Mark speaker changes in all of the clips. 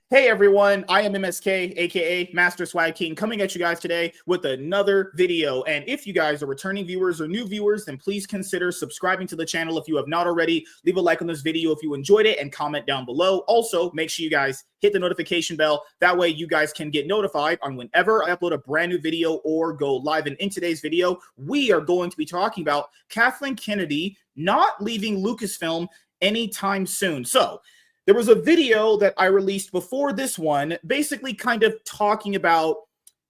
Speaker 1: Hey everyone, I am MSK, aka Master Swag King, coming at you guys today with another video. And if you guys are returning viewers or new viewers, then please consider subscribing to the channel if you have not already. Leave a like on this video if you enjoyed it and comment down below. Also, make sure you guys hit the notification bell. That way you guys can get notified on whenever I upload a brand new video or go live. And in today's video, we are going to be talking about Kathleen Kennedy not leaving Lucasfilm anytime soon. So, there was a video that I released before this one, basically kind of talking about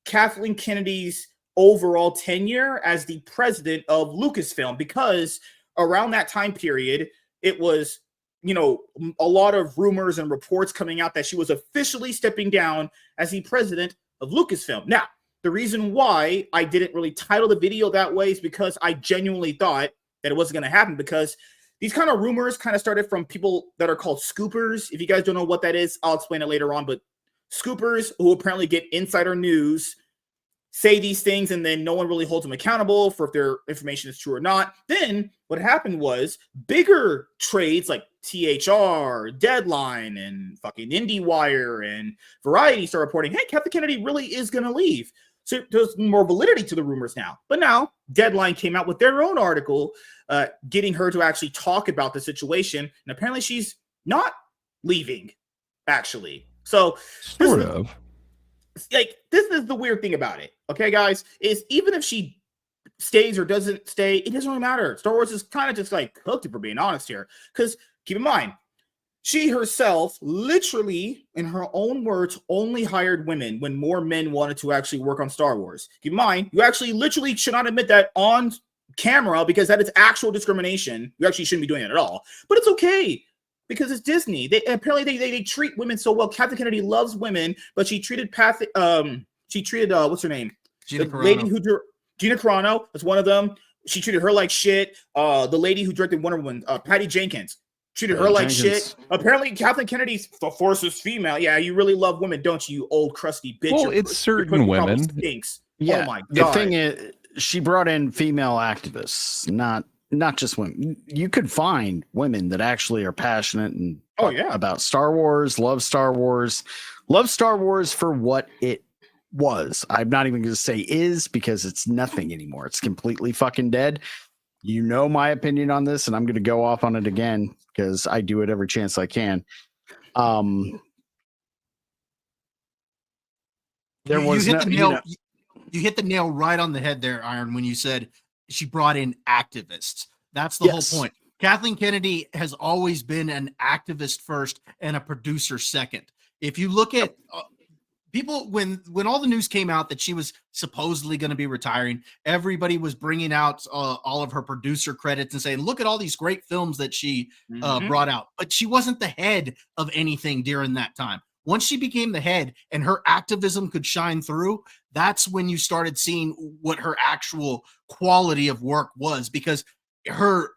Speaker 1: Kathleen Kennedy's overall tenure as the president of Lucasfilm, because around that time period, it was, a lot of rumors and reports coming out that she was officially stepping down as the president of Lucasfilm. Now, the reason why I didn't really title the video that way is because I genuinely thought that it wasn't going to happen, because these kind of rumors kind of started from people that are called scoopers. If you guys don't know what that is, I'll explain it later on. But scoopers who apparently get insider news say these things, and then no one really holds them accountable for if their information is true or not. Then what happened was bigger trades like THR, Deadline, and fucking IndieWire and Variety start reporting, hey, Kathleen Kennedy really is going to leave. So there's more validity to the rumors now. But now Deadline came out with their own article getting her to actually talk about the situation. And apparently she's not leaving, actually. So
Speaker 2: sort of.
Speaker 1: Like, this is the weird thing about it. Okay, guys, is even if she stays or doesn't stay, it doesn't really matter. Star Wars is kind of just like cooked, if we're being honest here. Because keep in mind, she herself, literally, in her own words, only hired women when more men wanted to actually work on Star Wars. Keep in mind, you actually literally should not admit that on camera, because that is actual discrimination. You actually shouldn't be doing it at all. But it's okay, because it's Disney. They treat women so well. Kathleen Kennedy loves women, but she treated what's her name?
Speaker 3: Gina
Speaker 1: the
Speaker 3: Carano.
Speaker 1: Lady who Gina Carano was one of them. She treated her like shit. The lady who directed Wonder Woman, Patty Jenkins, treated her like shit. Apparently, Kathleen Kennedy's forces female. Yeah, you really love women, don't you, you old crusty bitch?
Speaker 2: Well, it's certain women.
Speaker 1: Stinks.
Speaker 4: Yeah,
Speaker 1: oh my God.
Speaker 4: The thing is, she brought in female activists, not just women. You could find women that actually are passionate and about Star Wars, love Star Wars for what it was. I'm not even going to say is, because it's nothing anymore. It's completely fucking dead. You know my opinion on this, and I'm going to go off on it again because I do it every chance I can. You
Speaker 3: hit the nail right on the head there, Iron, when you said she brought in activists. That's the whole point. Kathleen Kennedy has always been an activist first and a producer second. If you look at people, when all the news came out that she was supposedly going to be retiring, everybody was bringing out all of her producer credits and saying, look at all these great films that she brought out. But she wasn't the head of anything during that time. Once she became the head and her activism could shine through, that's when you started seeing what her actual quality of work was, because her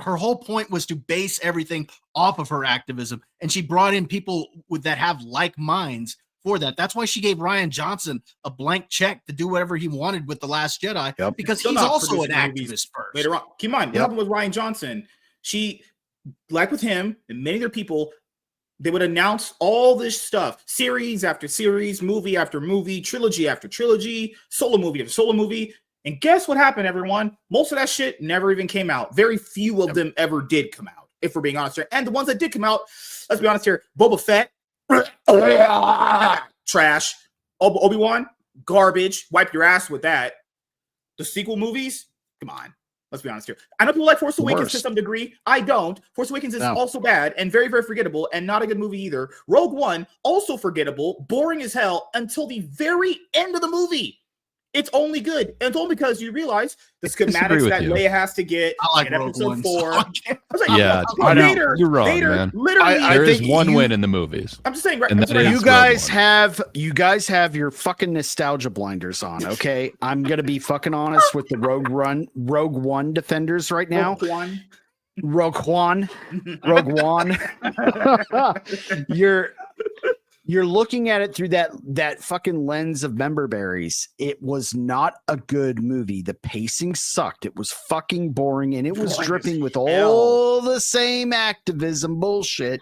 Speaker 3: whole point was to base everything off of her activism. And she brought in people that have like minds for that. That's why she gave Rian Johnson a blank check to do whatever he wanted with The Last Jedi, because he's also an activist first.
Speaker 1: Later on, keep in mind, what happened with Rian Johnson? She, like with him and many other people, they would announce all this stuff, series after series, movie after movie, trilogy after trilogy, solo movie after solo movie. And guess what happened, everyone? Most of that shit never even came out. Very few of them ever did come out, if we're being honest here. And the ones that did come out, let's be honest here, Boba Fett, trash. Obi-Wan, garbage. Wipe your ass with that. The sequel movies, come on. Let's be honest here. I know people like Force Awakens to some degree. I don't. Force Awakens is also bad and very, very forgettable and not a good movie either. Rogue One, also forgettable, boring as hell until the very end of the movie. It's only good. And it's only because you realize the
Speaker 2: disagree
Speaker 1: schematics
Speaker 2: with
Speaker 1: that
Speaker 2: you.
Speaker 1: Leia has to get
Speaker 3: I like
Speaker 1: in
Speaker 3: Rogue
Speaker 1: episode
Speaker 3: One,
Speaker 1: 4.
Speaker 3: so
Speaker 1: I was like,
Speaker 2: Yeah,
Speaker 4: I know.
Speaker 1: Vader,
Speaker 2: You're wrong,
Speaker 1: Vader
Speaker 2: man.
Speaker 1: literally.
Speaker 4: I
Speaker 2: There is
Speaker 4: think
Speaker 2: one
Speaker 4: you-
Speaker 2: win in the movies.
Speaker 1: I'm just saying, right?
Speaker 2: And
Speaker 1: I'm
Speaker 2: that
Speaker 1: saying,
Speaker 2: is
Speaker 4: You
Speaker 2: Rogue
Speaker 4: guys have your fucking nostalgia blinders on, okay? I'm gonna be fucking honest with the Rogue One defenders right now.
Speaker 1: Rogue One.
Speaker 4: Rogue One. You're looking at it through that fucking lens of member berries. It was not a good movie. The pacing sucked. It was fucking boring, and it was dripping with all the same activism bullshit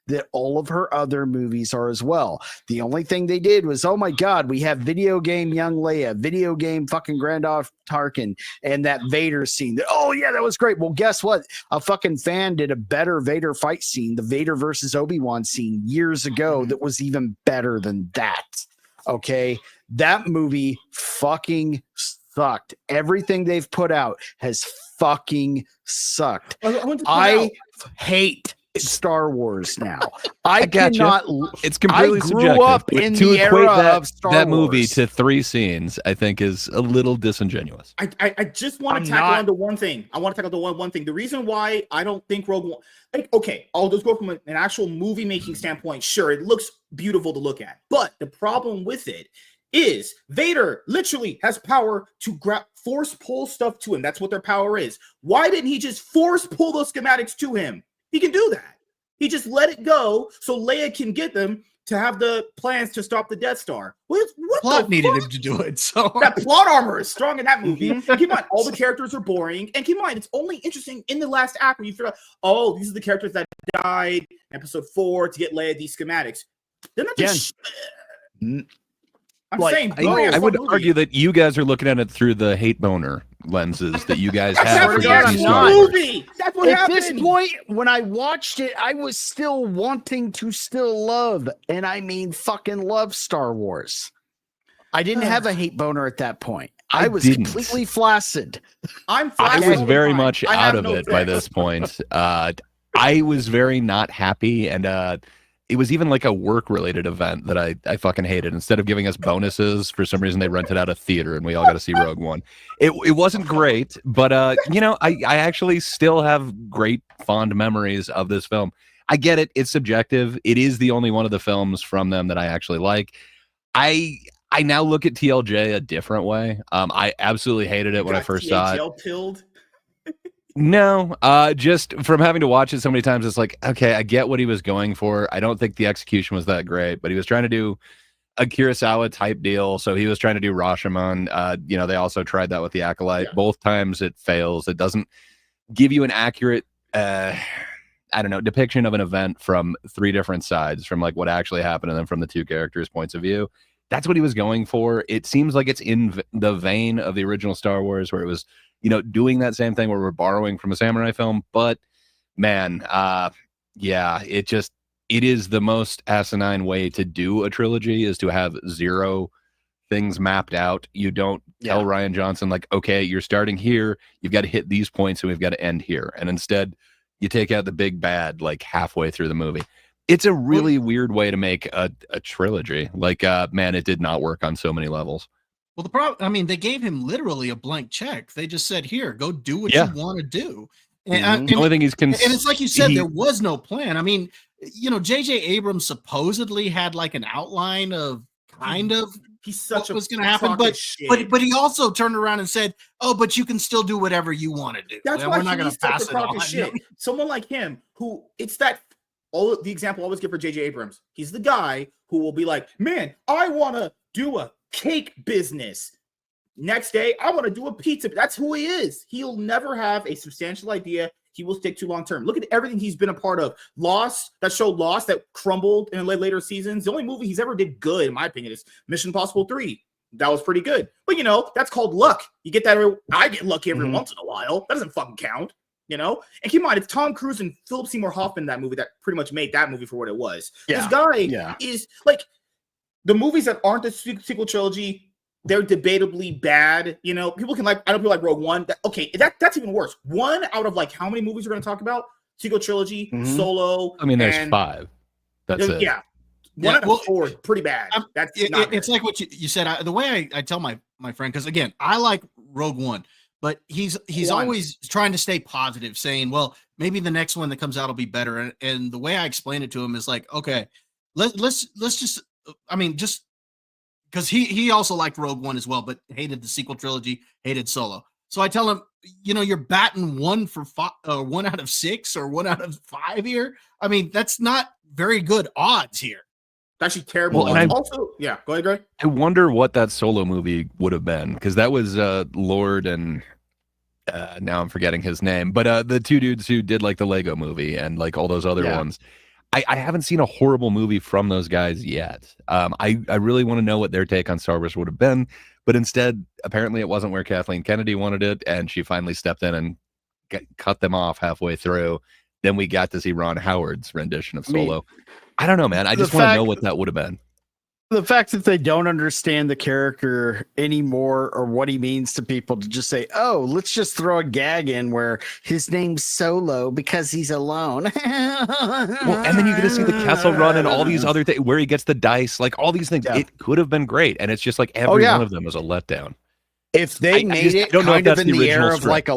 Speaker 4: that all of her other movies are as well. The only thing they did was, oh my God, we have video game young Leia, video game fucking Grand Moff Tarkin, and that Vader scene. Oh yeah, that was great. Well, guess what? A fucking fan did a better Vader fight scene, the Vader versus Obi-Wan scene years ago that was even better than that. Okay? That movie fucking sucked. Everything they've put out has fucking sucked. I hate Star Wars now. I cannot.
Speaker 2: It's completely
Speaker 4: I grew
Speaker 2: subjective.
Speaker 4: up
Speaker 2: but
Speaker 4: in
Speaker 2: to
Speaker 4: the
Speaker 2: equate
Speaker 4: era
Speaker 2: that,
Speaker 4: of Star
Speaker 2: that movie
Speaker 4: Wars.
Speaker 2: to 3 scenes, I think is a little disingenuous.
Speaker 1: I just want to tackle onto one thing. I want to tackle the one thing. The reason why I don't think Rogue One, like, okay, I'll just go from an actual movie making standpoint. Sure, it looks beautiful to look at, but the problem with it is Vader literally has power to force pull stuff to him. That's what their power is. Why didn't he just force pull those schematics to him? He can do that. He just let it go so Leia can get them to have the plans to stop the Death Star. What
Speaker 3: Plot
Speaker 1: the
Speaker 3: needed
Speaker 1: fuck?
Speaker 3: him to do it. So
Speaker 1: That plot armor is strong in that movie. Keep in mind, all the characters are boring. And keep in mind, it's only interesting in the last act when you figure out, oh, these are the characters that died in episode 4 to get Leia these schematics. They're not just I'm saying,
Speaker 2: I would argue that you guys are looking at it through the hate boner lenses that you guys have.
Speaker 1: That's
Speaker 2: for
Speaker 1: the
Speaker 2: Disney
Speaker 1: actual
Speaker 2: Star Wars.
Speaker 1: movie. That's what
Speaker 4: At
Speaker 1: happened.
Speaker 4: this point, when I watched it, I was still wanting to still love, and I mean fucking love Star Wars. I didn't have a hate boner at that point. I was completely flaccid.
Speaker 1: I'm
Speaker 2: I
Speaker 1: flaccid
Speaker 2: was
Speaker 1: all the
Speaker 2: very
Speaker 1: time.
Speaker 2: much
Speaker 1: I
Speaker 2: out
Speaker 1: have
Speaker 2: of
Speaker 1: no
Speaker 2: it by
Speaker 1: sex.
Speaker 2: this point. I was very not happy, and it was even like a work-related event that I fucking hated. Instead of giving us bonuses, for some reason they rented out a theater and we all got to see Rogue One. It wasn't great, but you know, I actually still have great fond memories of this film. I get it; it's subjective. It is the only one of the films from them that I actually like. I now look at TLJ a different way. I absolutely hated it when I first saw it.
Speaker 1: Pilled.
Speaker 2: No, just from having to watch it so many times, it's like, okay, I get what he was going for. I don't think the execution was that great, but he was trying to do a Kurosawa type deal. So he was trying to do Rashomon. You know, they also tried that with the Acolyte. Yeah. Both times it fails. It doesn't give you an accurate, I don't know, depiction of an event from 3 different sides, from like what actually happened and then from the 2 characters' points of view. That's what he was going for. It seems like it's in the vein of the original Star Wars, where it was, you know, doing that same thing where we're borrowing from a samurai film. But man, yeah, it is the most asinine way to do a trilogy, is to have 0 things mapped out. You don't tell Rian Johnson, like, okay, you're starting here, you've got to hit these points and we've got to end here. And instead you take out the big bad like halfway through the movie. It's a really weird way to make a trilogy. Like, man, it did not work on so many levels.
Speaker 3: Well, the problem, I mean, they gave him literally a blank check. They just said, here, go do what you want to do. And,
Speaker 2: the only thing and
Speaker 3: it's like you said, there was no plan. I mean, you know, J.J. Abrams supposedly had like an outline of kind of
Speaker 1: he's such
Speaker 3: what was going to happen, but he also turned around and said, oh, but you can still do whatever you want to do.
Speaker 1: That's
Speaker 3: and
Speaker 1: why
Speaker 3: we're not going to pass it on.
Speaker 1: Shit. Someone like him, who it's that. All the example I always give for J.J. Abrams. He's the guy who will be like, man, I want to do a cake business. Next day, I want to do a pizza. That's who he is. He'll never have a substantial idea. He will stick to long term. Look at everything he's been a part of. Lost, that show Lost, that crumbled in later seasons. The only movie he's ever did good, in my opinion, is Mission Impossible 3. That was pretty good. But, you know, that's called luck. You get that. I get lucky every once in a while. That doesn't fucking count. You know, and keep in mind, it's Tom Cruise and Philip Seymour Hoffman, that movie that pretty much made that movie for what it was. Yeah. This guy is like, the movies that aren't the sequel trilogy, they're debatably bad. You know, people can like, I don't feel like Rogue One. That's even worse. 1 out of like how many movies we're going to talk about? Sequel trilogy, Solo.
Speaker 2: I mean, there's 5. That's it.
Speaker 1: Yeah. 1 out of 4 is pretty bad.
Speaker 3: It's like what you said. The way I tell my friend, because again, I like Rogue One, but he's always trying to stay positive, saying, well, maybe the next one that comes out will be better. And the way I explain it to him is like, okay, let's just, I mean, just because he also liked Rogue One as well, but hated the sequel trilogy, hated Solo. So I tell him, you're batting 1 out of 6 or 1 out of 5 here. I mean, that's not very good odds here.
Speaker 1: It's actually terrible.
Speaker 2: Well,
Speaker 1: and also, yeah, go ahead, Greg.
Speaker 2: I wonder what that Solo movie would have been, because that was Lord and now I'm forgetting his name, but the 2 dudes who did like the Lego movie and like all those other ones. I haven't seen a horrible movie from those guys yet. I really want to know what their take on Star Wars would have been, but instead, apparently it wasn't where Kathleen Kennedy wanted it, and she finally stepped in and cut them off halfway through. Then we got to see Ron Howard's rendition of Solo. I don't know, man. I just want to know what that would have been.
Speaker 4: The fact that they don't understand the character anymore or what he means to people, to just say, oh, let's just throw a gag in where his name's Solo because he's alone.
Speaker 2: Well, and then you get to see the Kessel Run and all these other things where he gets the dice, like all these things. Yeah. It could have been great, and it's just like every one of them is a letdown.
Speaker 4: If they made it kind of in the air of like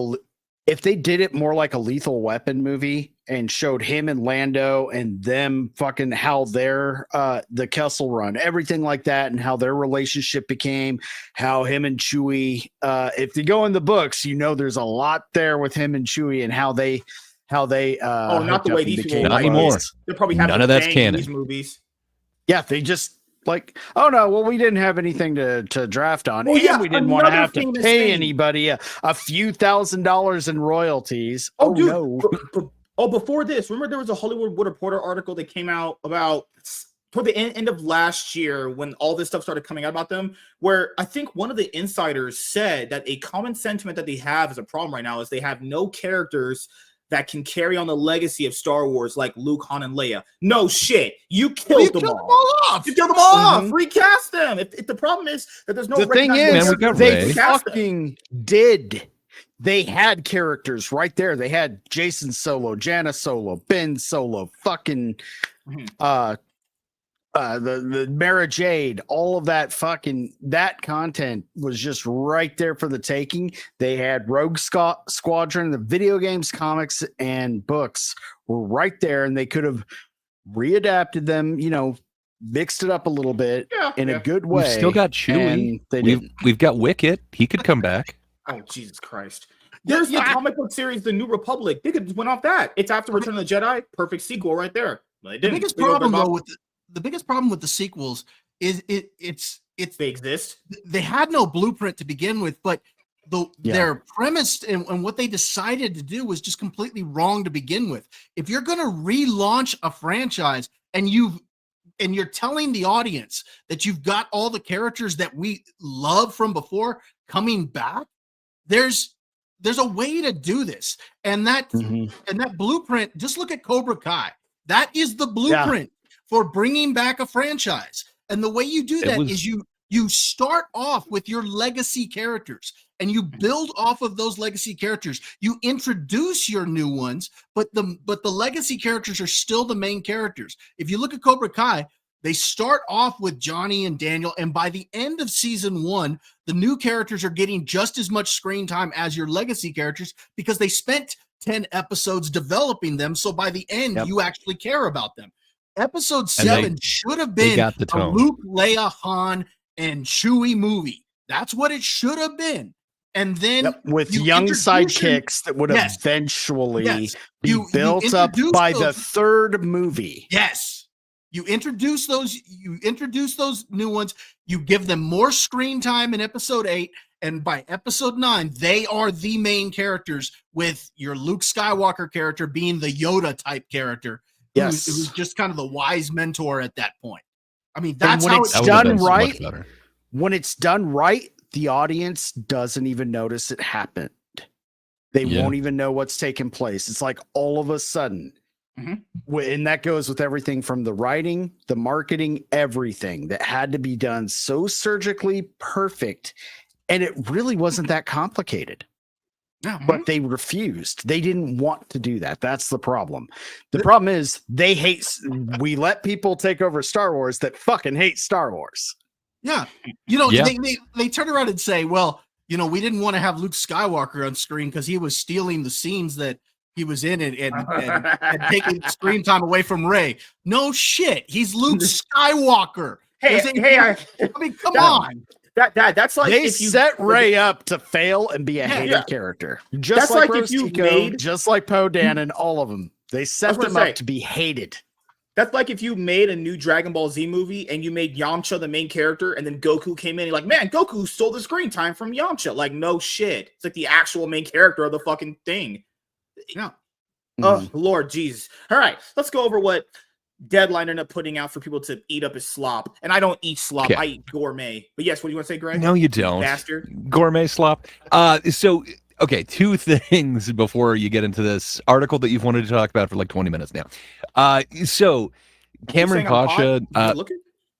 Speaker 4: if they did it more like a Lethal Weapon movie and showed him and Lando and them fucking how their the Kessel Run, everything like that, and how their relationship became, how him and Chewie, if you go in the books, there's a lot there with him and Chewie and how they
Speaker 1: not the way these people
Speaker 2: not anymore.
Speaker 1: They're probably having
Speaker 2: none of that's canon.
Speaker 1: These movies.
Speaker 4: Yeah, they just like, oh no, well, we didn't have anything to draft on.
Speaker 1: Well,
Speaker 4: and we didn't want to have to pay anybody a few $1,000s in royalties. Oh, dude,
Speaker 1: no. Before this, remember there was a Hollywood Reporter article that came out about toward the end of last year when all this stuff started coming out about them, where I think one of the insiders said that a common sentiment that they have as a problem right now is they have no characters that can carry on the legacy of Star Wars like Luke, Han, and Leia. No shit. You killed them all off. You killed them all off. Recast them. If the problem is that there's no...
Speaker 4: The thing is, they fucking did. They had characters right there. They had Jason Solo, Jana Solo, Ben Solo, fucking... the Mara Jade, all of that that content was just right there for the taking. They had Rogue Squadron, the video games, comics, and books were right there, and they could have readapted them, mixed it up a little bit in a good way.
Speaker 2: We've still got Chewie. We've got Wicket. He could come back.
Speaker 1: Oh, Jesus Christ. There's the comic book series, The New Republic. They could just went off that. It's after Return of the Jedi. Perfect sequel right there.
Speaker 3: The biggest problem, though, the biggest problem with the sequels is it's
Speaker 1: they exist.
Speaker 3: They had no blueprint to begin with, but their premise and what they decided to do was just completely wrong to begin with. If you're going to relaunch a franchise and you're telling the audience that you've got all the characters that we love from before coming back, there's a way to do this, and that blueprint. Just look at Cobra Kai. That is the blueprint for bringing back a franchise. And the way you do that is you start off with your legacy characters and you build off of those legacy characters. You introduce your new ones, but the legacy characters are still the main characters. If you look at Cobra Kai, they start off with Johnny and Daniel, and by the end of season 1, the new characters are getting just as much screen time as your legacy characters because they spent 10 episodes developing them. So by the end, you actually care about them. Episode 7 should have been a Luke, Leia, Han, and Chewie movie. That's what it should have been. And then
Speaker 4: with young sidekicks that would eventually be built up by the third movie.
Speaker 3: Yes. You introduce those new ones. You give them more screen time in episode 8. And by episode 9, they are the main characters, with your Luke Skywalker character being the Yoda type character.
Speaker 4: Yes,
Speaker 3: it was just kind of the wise mentor at that point. I mean, that's
Speaker 4: when
Speaker 3: how
Speaker 4: it's done right. When it's done right, the audience doesn't even notice it happened. They won't even know what's taking place. It's like all of a sudden, and that goes with everything from the writing, the marketing, everything that had to be done so surgically perfect, and it really wasn't that complicated.
Speaker 3: Yeah.
Speaker 4: But they refused. They didn't want to do that. That's the problem. The problem is they hate. We let people take over Star Wars that fucking hate Star Wars.
Speaker 3: Yeah. They turn around and say, well, we didn't want to have Luke Skywalker on screen because he was stealing the scenes that he was in and taking screen time away from Rey. No shit. He's Luke Skywalker. I mean, come on.
Speaker 1: That's like
Speaker 4: they
Speaker 1: if you
Speaker 4: set Rey up to fail and be a hated character, just like Rose Tico, just like Poe Dameron, all of them. They set them up to be hated.
Speaker 1: That's like if you made a new Dragon Ball Z movie and you made Yamcha the main character, and then Goku came in and you're like, man, Goku stole the screen time from Yamcha. Like, no shit. It's like the actual main character of the fucking thing.
Speaker 3: Yeah.
Speaker 1: Oh, Lord Jesus. All right, let's go over what Deadline ended up putting out for people to eat up as slop. And I don't eat slop. I eat gourmet. But yes, what do you want to say, Greg?
Speaker 2: No, you don't.
Speaker 1: Bastard.
Speaker 2: Gourmet slop. Okay, two things before you get into this article that you've wanted to talk about for like 20 minutes now. So Cameron Pasha.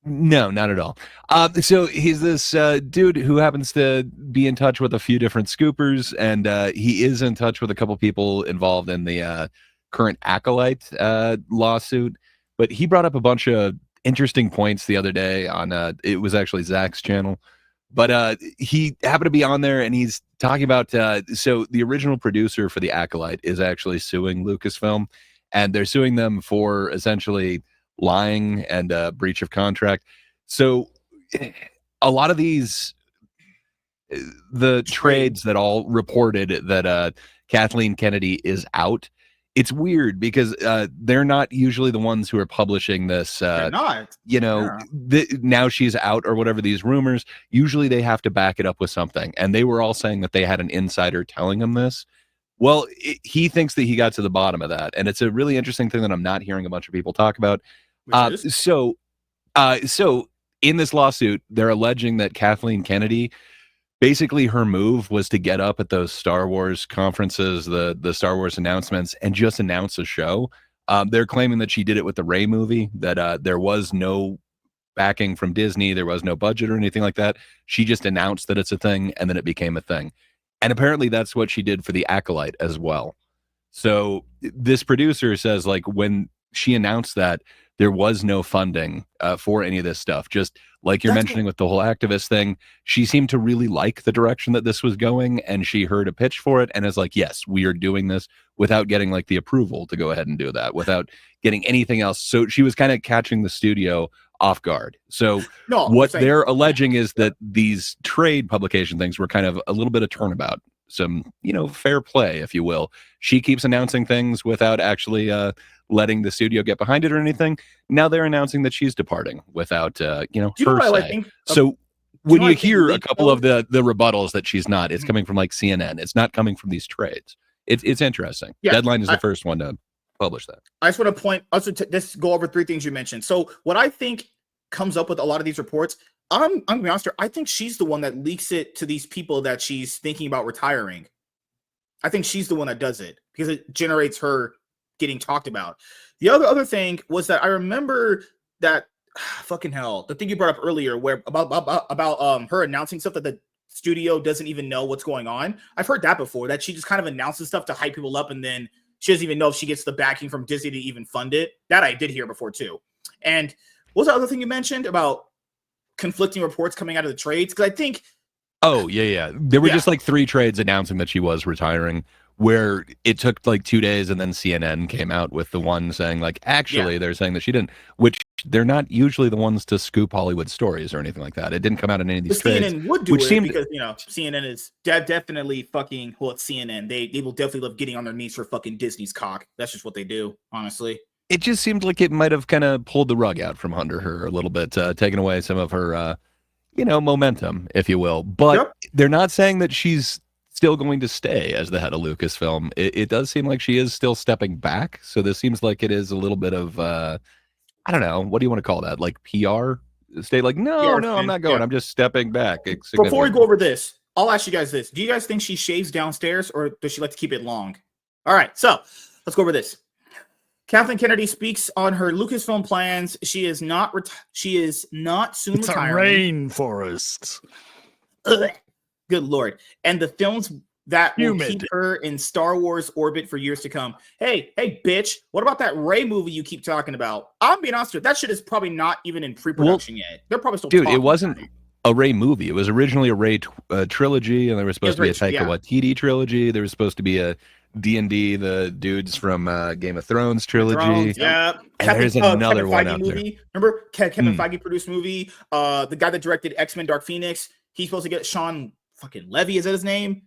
Speaker 2: No, not at all. So he's this dude who happens to be in touch with a few different scoopers, and he is in touch with a couple people involved in the current Acolyte lawsuit. But he brought up a bunch of interesting points the other day on it was actually Zach's channel. But he happened to be on there, and he's talking about so the original producer for the Acolyte is actually suing Lucasfilm, and they're suing them for essentially lying and breach of contract. So a lot of these the trades that all reported that Kathleen Kennedy is out. It's weird because they're not usually the ones who are publishing this.
Speaker 1: They're not.
Speaker 2: Now she's out or whatever, these rumors. Usually they have to back it up with something. And they were all saying that they had an insider telling them this. Well, he thinks that he got to the bottom of that. And it's a really interesting thing that I'm not hearing a bunch of people talk about. So in this lawsuit, they're alleging that Kathleen Kennedy, basically her move was to get up at those Star Wars conferences, the Star Wars announcements, and just announce a show. They're claiming that she did it with the Rey movie, that there was no backing from Disney, there was no budget or anything like that. She just announced that it's a thing, and then it became a thing. And apparently that's what she did for the Acolyte as well. So this producer says, like, when she announced that, there was no funding for any of this stuff. Just like you're mentioning with the whole activist thing, she seemed to really like the direction that this was going, and she heard a pitch for it and is like, yes, we are doing this, without getting like the approval to go ahead and do that, without getting anything else. So she was kind of catching the studio off guard. So what they're alleging is that these trade publication things were kind of a little bit of turnabout, some, fair play, if you will. She keeps announcing things without actually letting the studio get behind it or anything. Now they're announcing that she's departing without, her say. So when you hear a couple of the rebuttals that she's not, it's coming from like CNN. It's not coming from these trades. It's interesting. Yeah, Deadline is the first one to publish that.
Speaker 1: I just want to point also to this, go over three things you mentioned. So what I think comes up with a lot of these reports, I'm gonna be honest, I think she's the one that leaks it to these people that she's thinking about retiring. I think she's the one that does it because it generates her getting talked about. The other thing was that I remember that fucking hell, the thing you brought up earlier, where about her announcing stuff that the studio doesn't even know what's going on. I've heard that before, that she just kind of announces stuff to hype people up, and then she doesn't even know if she gets the backing from Disney to even fund it. That I did hear before too. And what was the other thing you mentioned about conflicting reports coming out of the trades? Because I think
Speaker 2: there were just like 3 trades announcing that she was retiring, where it took like 2 days, and then CNN came out with the one saying like, actually they're saying that she didn't, which they're not usually the ones to scoop Hollywood stories or anything like that. It didn't come out in any of these trades.
Speaker 1: CNN would do it because CNN is definitely fucking, well, it's CNN. They will definitely love getting on their knees for fucking Disney's cock. That's just what they do, honestly.
Speaker 2: It just seemed like it might have kind of pulled the rug out from under her a little bit, taking away some of her momentum, if you will. But they're not saying that she's still going to stay as the head of Lucasfilm. It does seem like she is still stepping back. So this seems like it is a little bit of, I don't know, what do you want to call that? Like PR? Stay like, no, I'm not going. I'm just stepping back.
Speaker 1: Before we go over this, I'll ask you guys this. Do you guys think she shaves downstairs, or does she like to keep it long? All right, so let's go over this. Kathleen Kennedy speaks on her Lucasfilm plans. She is not soon retiring.
Speaker 4: It's a rainforest.
Speaker 1: Ugh. Good Lord. And the films that will
Speaker 4: Humid.
Speaker 1: keep her in Star Wars orbit for years to come. Hey, bitch, what about that Rey movie you keep talking about? I'm being honest with you, that shit is probably not even in pre-production yet. They're probably still
Speaker 2: dude,
Speaker 1: talking
Speaker 2: it wasn't
Speaker 1: about it.
Speaker 2: a Rey movie. It was originally a Rey trilogy, and there was supposed to be a Taika Waititi trilogy. There was supposed to be a D&D, the dudes from Game of Thrones trilogy.
Speaker 1: Yeah.
Speaker 2: And there's another
Speaker 1: Kevin
Speaker 2: one
Speaker 1: Feige
Speaker 2: out
Speaker 1: movie. Remember Kevin Feige produced movie? The guy that directed X-Men Dark Phoenix, he's supposed to get Sean fucking Levy, is that his name?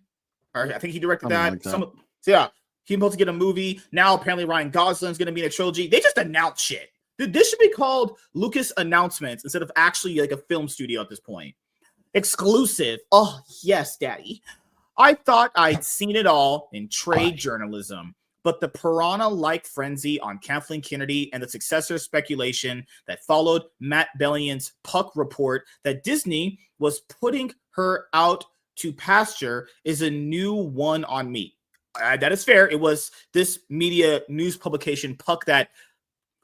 Speaker 1: Or I think he directed that. He's supposed to get a movie. Now apparently Ryan Gosling's going to be in a trilogy. They just announced shit. This should be called Lucas Announcements instead of actually like a film studio at this point. Exclusive. Oh, yes, daddy. I thought I'd seen it all in trade journalism, but the piranha-like frenzy on Kathleen Kennedy and the successor speculation that followed Matt Bellion's Puck report that Disney was putting her out to pasture is a new one on me. That is fair. It was this media news publication, Puck, that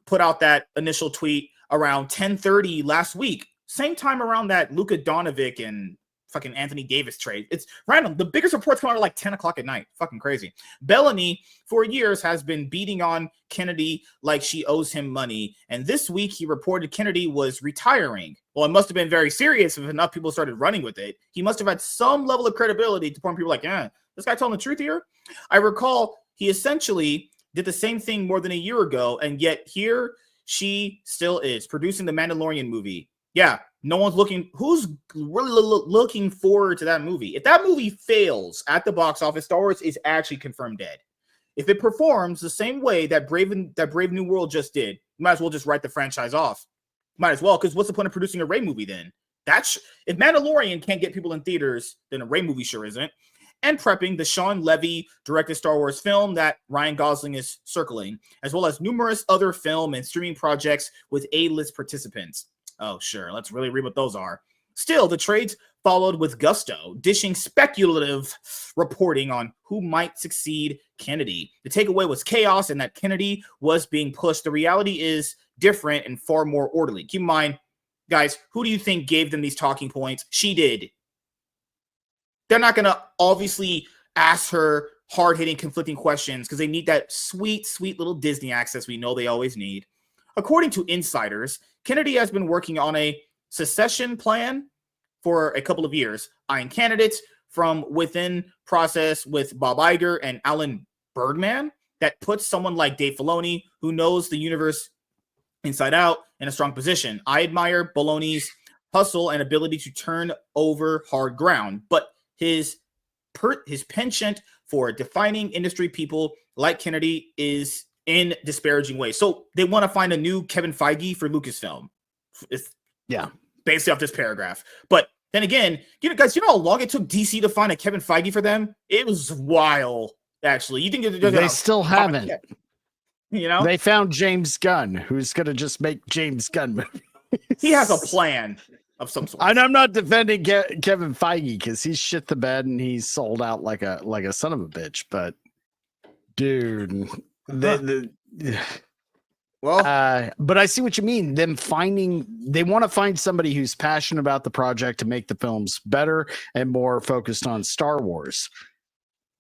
Speaker 1: put out that initial tweet around 10:30 last week. Same time around that Luka Doncic and fucking Anthony Davis trade. It's random. The biggest reports come out at like 10 o'clock at night. Fucking crazy. Bellany, for years, has been beating on Kennedy like she owes him money. And this week, he reported Kennedy was retiring. Well, it must have been very serious if enough people started running with it. He must have had some level of credibility to point people like, this guy telling the truth here? I recall he essentially did the same thing more than a year ago, and yet here she still is, producing the Mandalorian movie. Yeah, no one's looking. Who's really looking forward to that movie? If that movie fails at the box office, Star Wars is actually confirmed dead. If it performs the same way that Brave New World just did, you might as well just write the franchise off. Might as well, because what's the point of producing a Rey movie then? If Mandalorian can't get people in theaters, then a Rey movie sure isn't. And prepping the Sean Levy directed Star Wars film that Ryan Gosling is circling, as well as numerous other film and streaming projects with A-list participants. Oh, sure. Let's really read what those are. Still, the trades followed with gusto, dishing speculative reporting on who might succeed Kennedy. The takeaway was chaos and that Kennedy was being pushed. The reality is different and far more orderly. Keep in mind, guys, who do you think gave them these talking points? She did. They're not going to obviously ask her hard-hitting, conflicting questions because they need that sweet, sweet little Disney access we know they always need. According to insiders, Kennedy has been working on a secession plan for a couple of years, eyeing candidates from within process with Bob Iger and Alan Bergman that puts someone like Dave Filoni, who knows the universe inside out, in a strong position. I admire Filoni's hustle and ability to turn over hard ground, but his penchant for defining industry people like Kennedy is in disparaging ways. So they want to find a new Kevin Feige for Lucasfilm. Based off this paragraph. But then again, guys, you know how long it took DC to find a Kevin Feige for them? It was a while, actually. You think
Speaker 4: they still haven't?
Speaker 1: You know,
Speaker 4: they found James Gunn, who's going to just make James Gunn movies.
Speaker 1: He has a plan of some sort.
Speaker 4: And I'm not defending Kevin Feige because he's shit the bed and he's sold out like a son of a bitch. But dude, but I see what you mean. They want to find somebody who's passionate about the project to make the films better and more focused on Star Wars.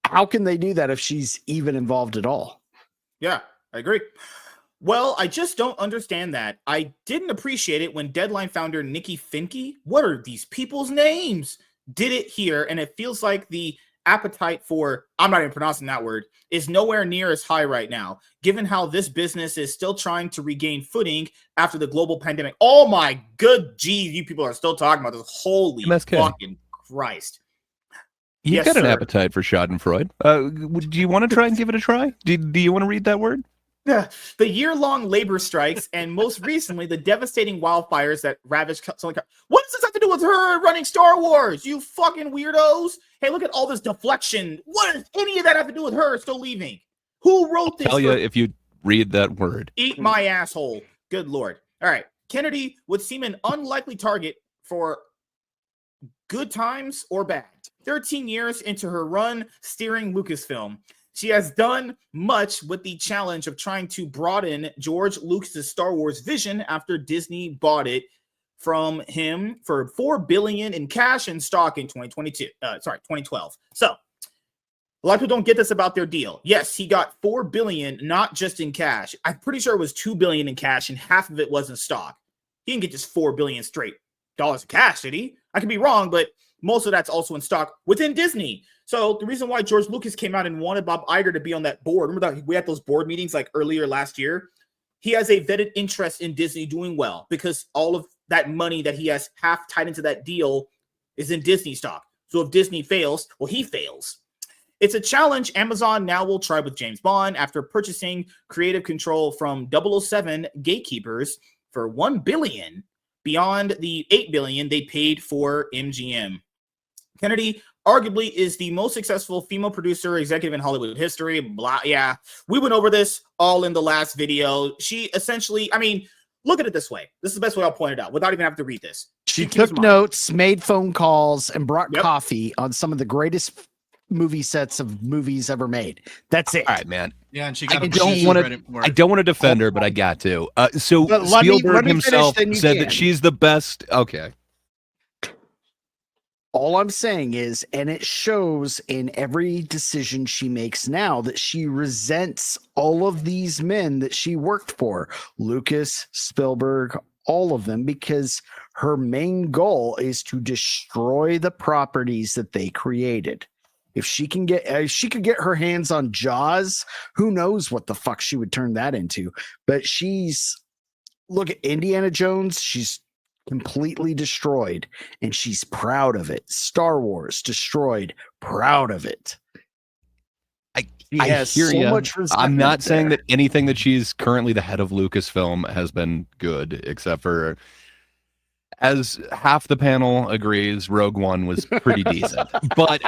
Speaker 4: How can they do that if she's even involved at all?
Speaker 1: Yeah, I agree. Well, I just don't understand that. I didn't appreciate it when Deadline founder Nikki Finke, what are these people's names, did it here, and it feels like the appetite for, I'm not even pronouncing that word, is nowhere near as high right now, given how this business is still trying to regain footing after the global pandemic. Oh my good geez, you people are still talking about this. Holy fucking Christ.
Speaker 2: You've got an appetite for Schadenfreude. Do you want to try and give it a try? Do you want to read that word?
Speaker 1: The year-long labor strikes and most recently the devastating wildfires that ravaged Southern California. What does this have to do with her running Star Wars? You fucking weirdos! Hey, look at all this deflection. What does any of that have to do with her still leaving? Who wrote this?
Speaker 2: Tell you if you read that word.
Speaker 1: Eat my asshole. Good Lord. All right. Kennedy would seem an unlikely target for good times or bad. 13 years into her run steering Lucasfilm, she has done much with the challenge of trying to broaden George Lucas's Star Wars vision after Disney bought it from him for $4 billion in cash and stock in 2012. So A lot of people don't get this about their deal. Yes, he got $4 billion, not just in cash. I'm pretty sure it was $2 billion in cash, and half of it was in stock. He didn't get just $4 billion straight dollars in cash, did he? I could be wrong, but most of that's also in stock within Disney. So the reason why George Lucas came out and wanted Bob Iger to be on that board, remember that we had those board meetings like earlier last year? He has a vetted interest in Disney doing well because all of that money that he has half tied into that deal is in Disney stock. So if Disney fails, well, he fails. It's a challenge Amazon now will try with James Bond after purchasing creative control from 007 gatekeepers for $1 billion beyond the $8 billion they paid for MGM. Kennedy arguably is the most successful female producer executive in Hollywood history. Blah, yeah, we went over this all in the last video. She essentially, I mean, look at it this way. This is the best way I'll point it out without even having to read this.
Speaker 4: She took notes, made phone calls, and brought coffee on some of the greatest movie sets of movies ever made. That's it.
Speaker 2: All right, man.
Speaker 3: Yeah, and she got
Speaker 2: I don't want to defend her, but I got to. So Spielberg himself said that she's the best. Okay.
Speaker 4: All I'm saying is, and it shows in every decision she makes now, that she resents all of these men that she worked for, Lucas, Spielberg, all of them, because her main goal is to destroy the properties that they created. If she can get, she could get her hands on Jaws, who knows what the fuck she would turn that into. But look at Indiana Jones. She's completely destroyed, and she's proud of it. Star Wars destroyed, proud of it.
Speaker 2: I hear you. I'm not saying that anything that she's currently the head of Lucasfilm has been good, except for, as half the panel agrees, Rogue One was pretty decent. But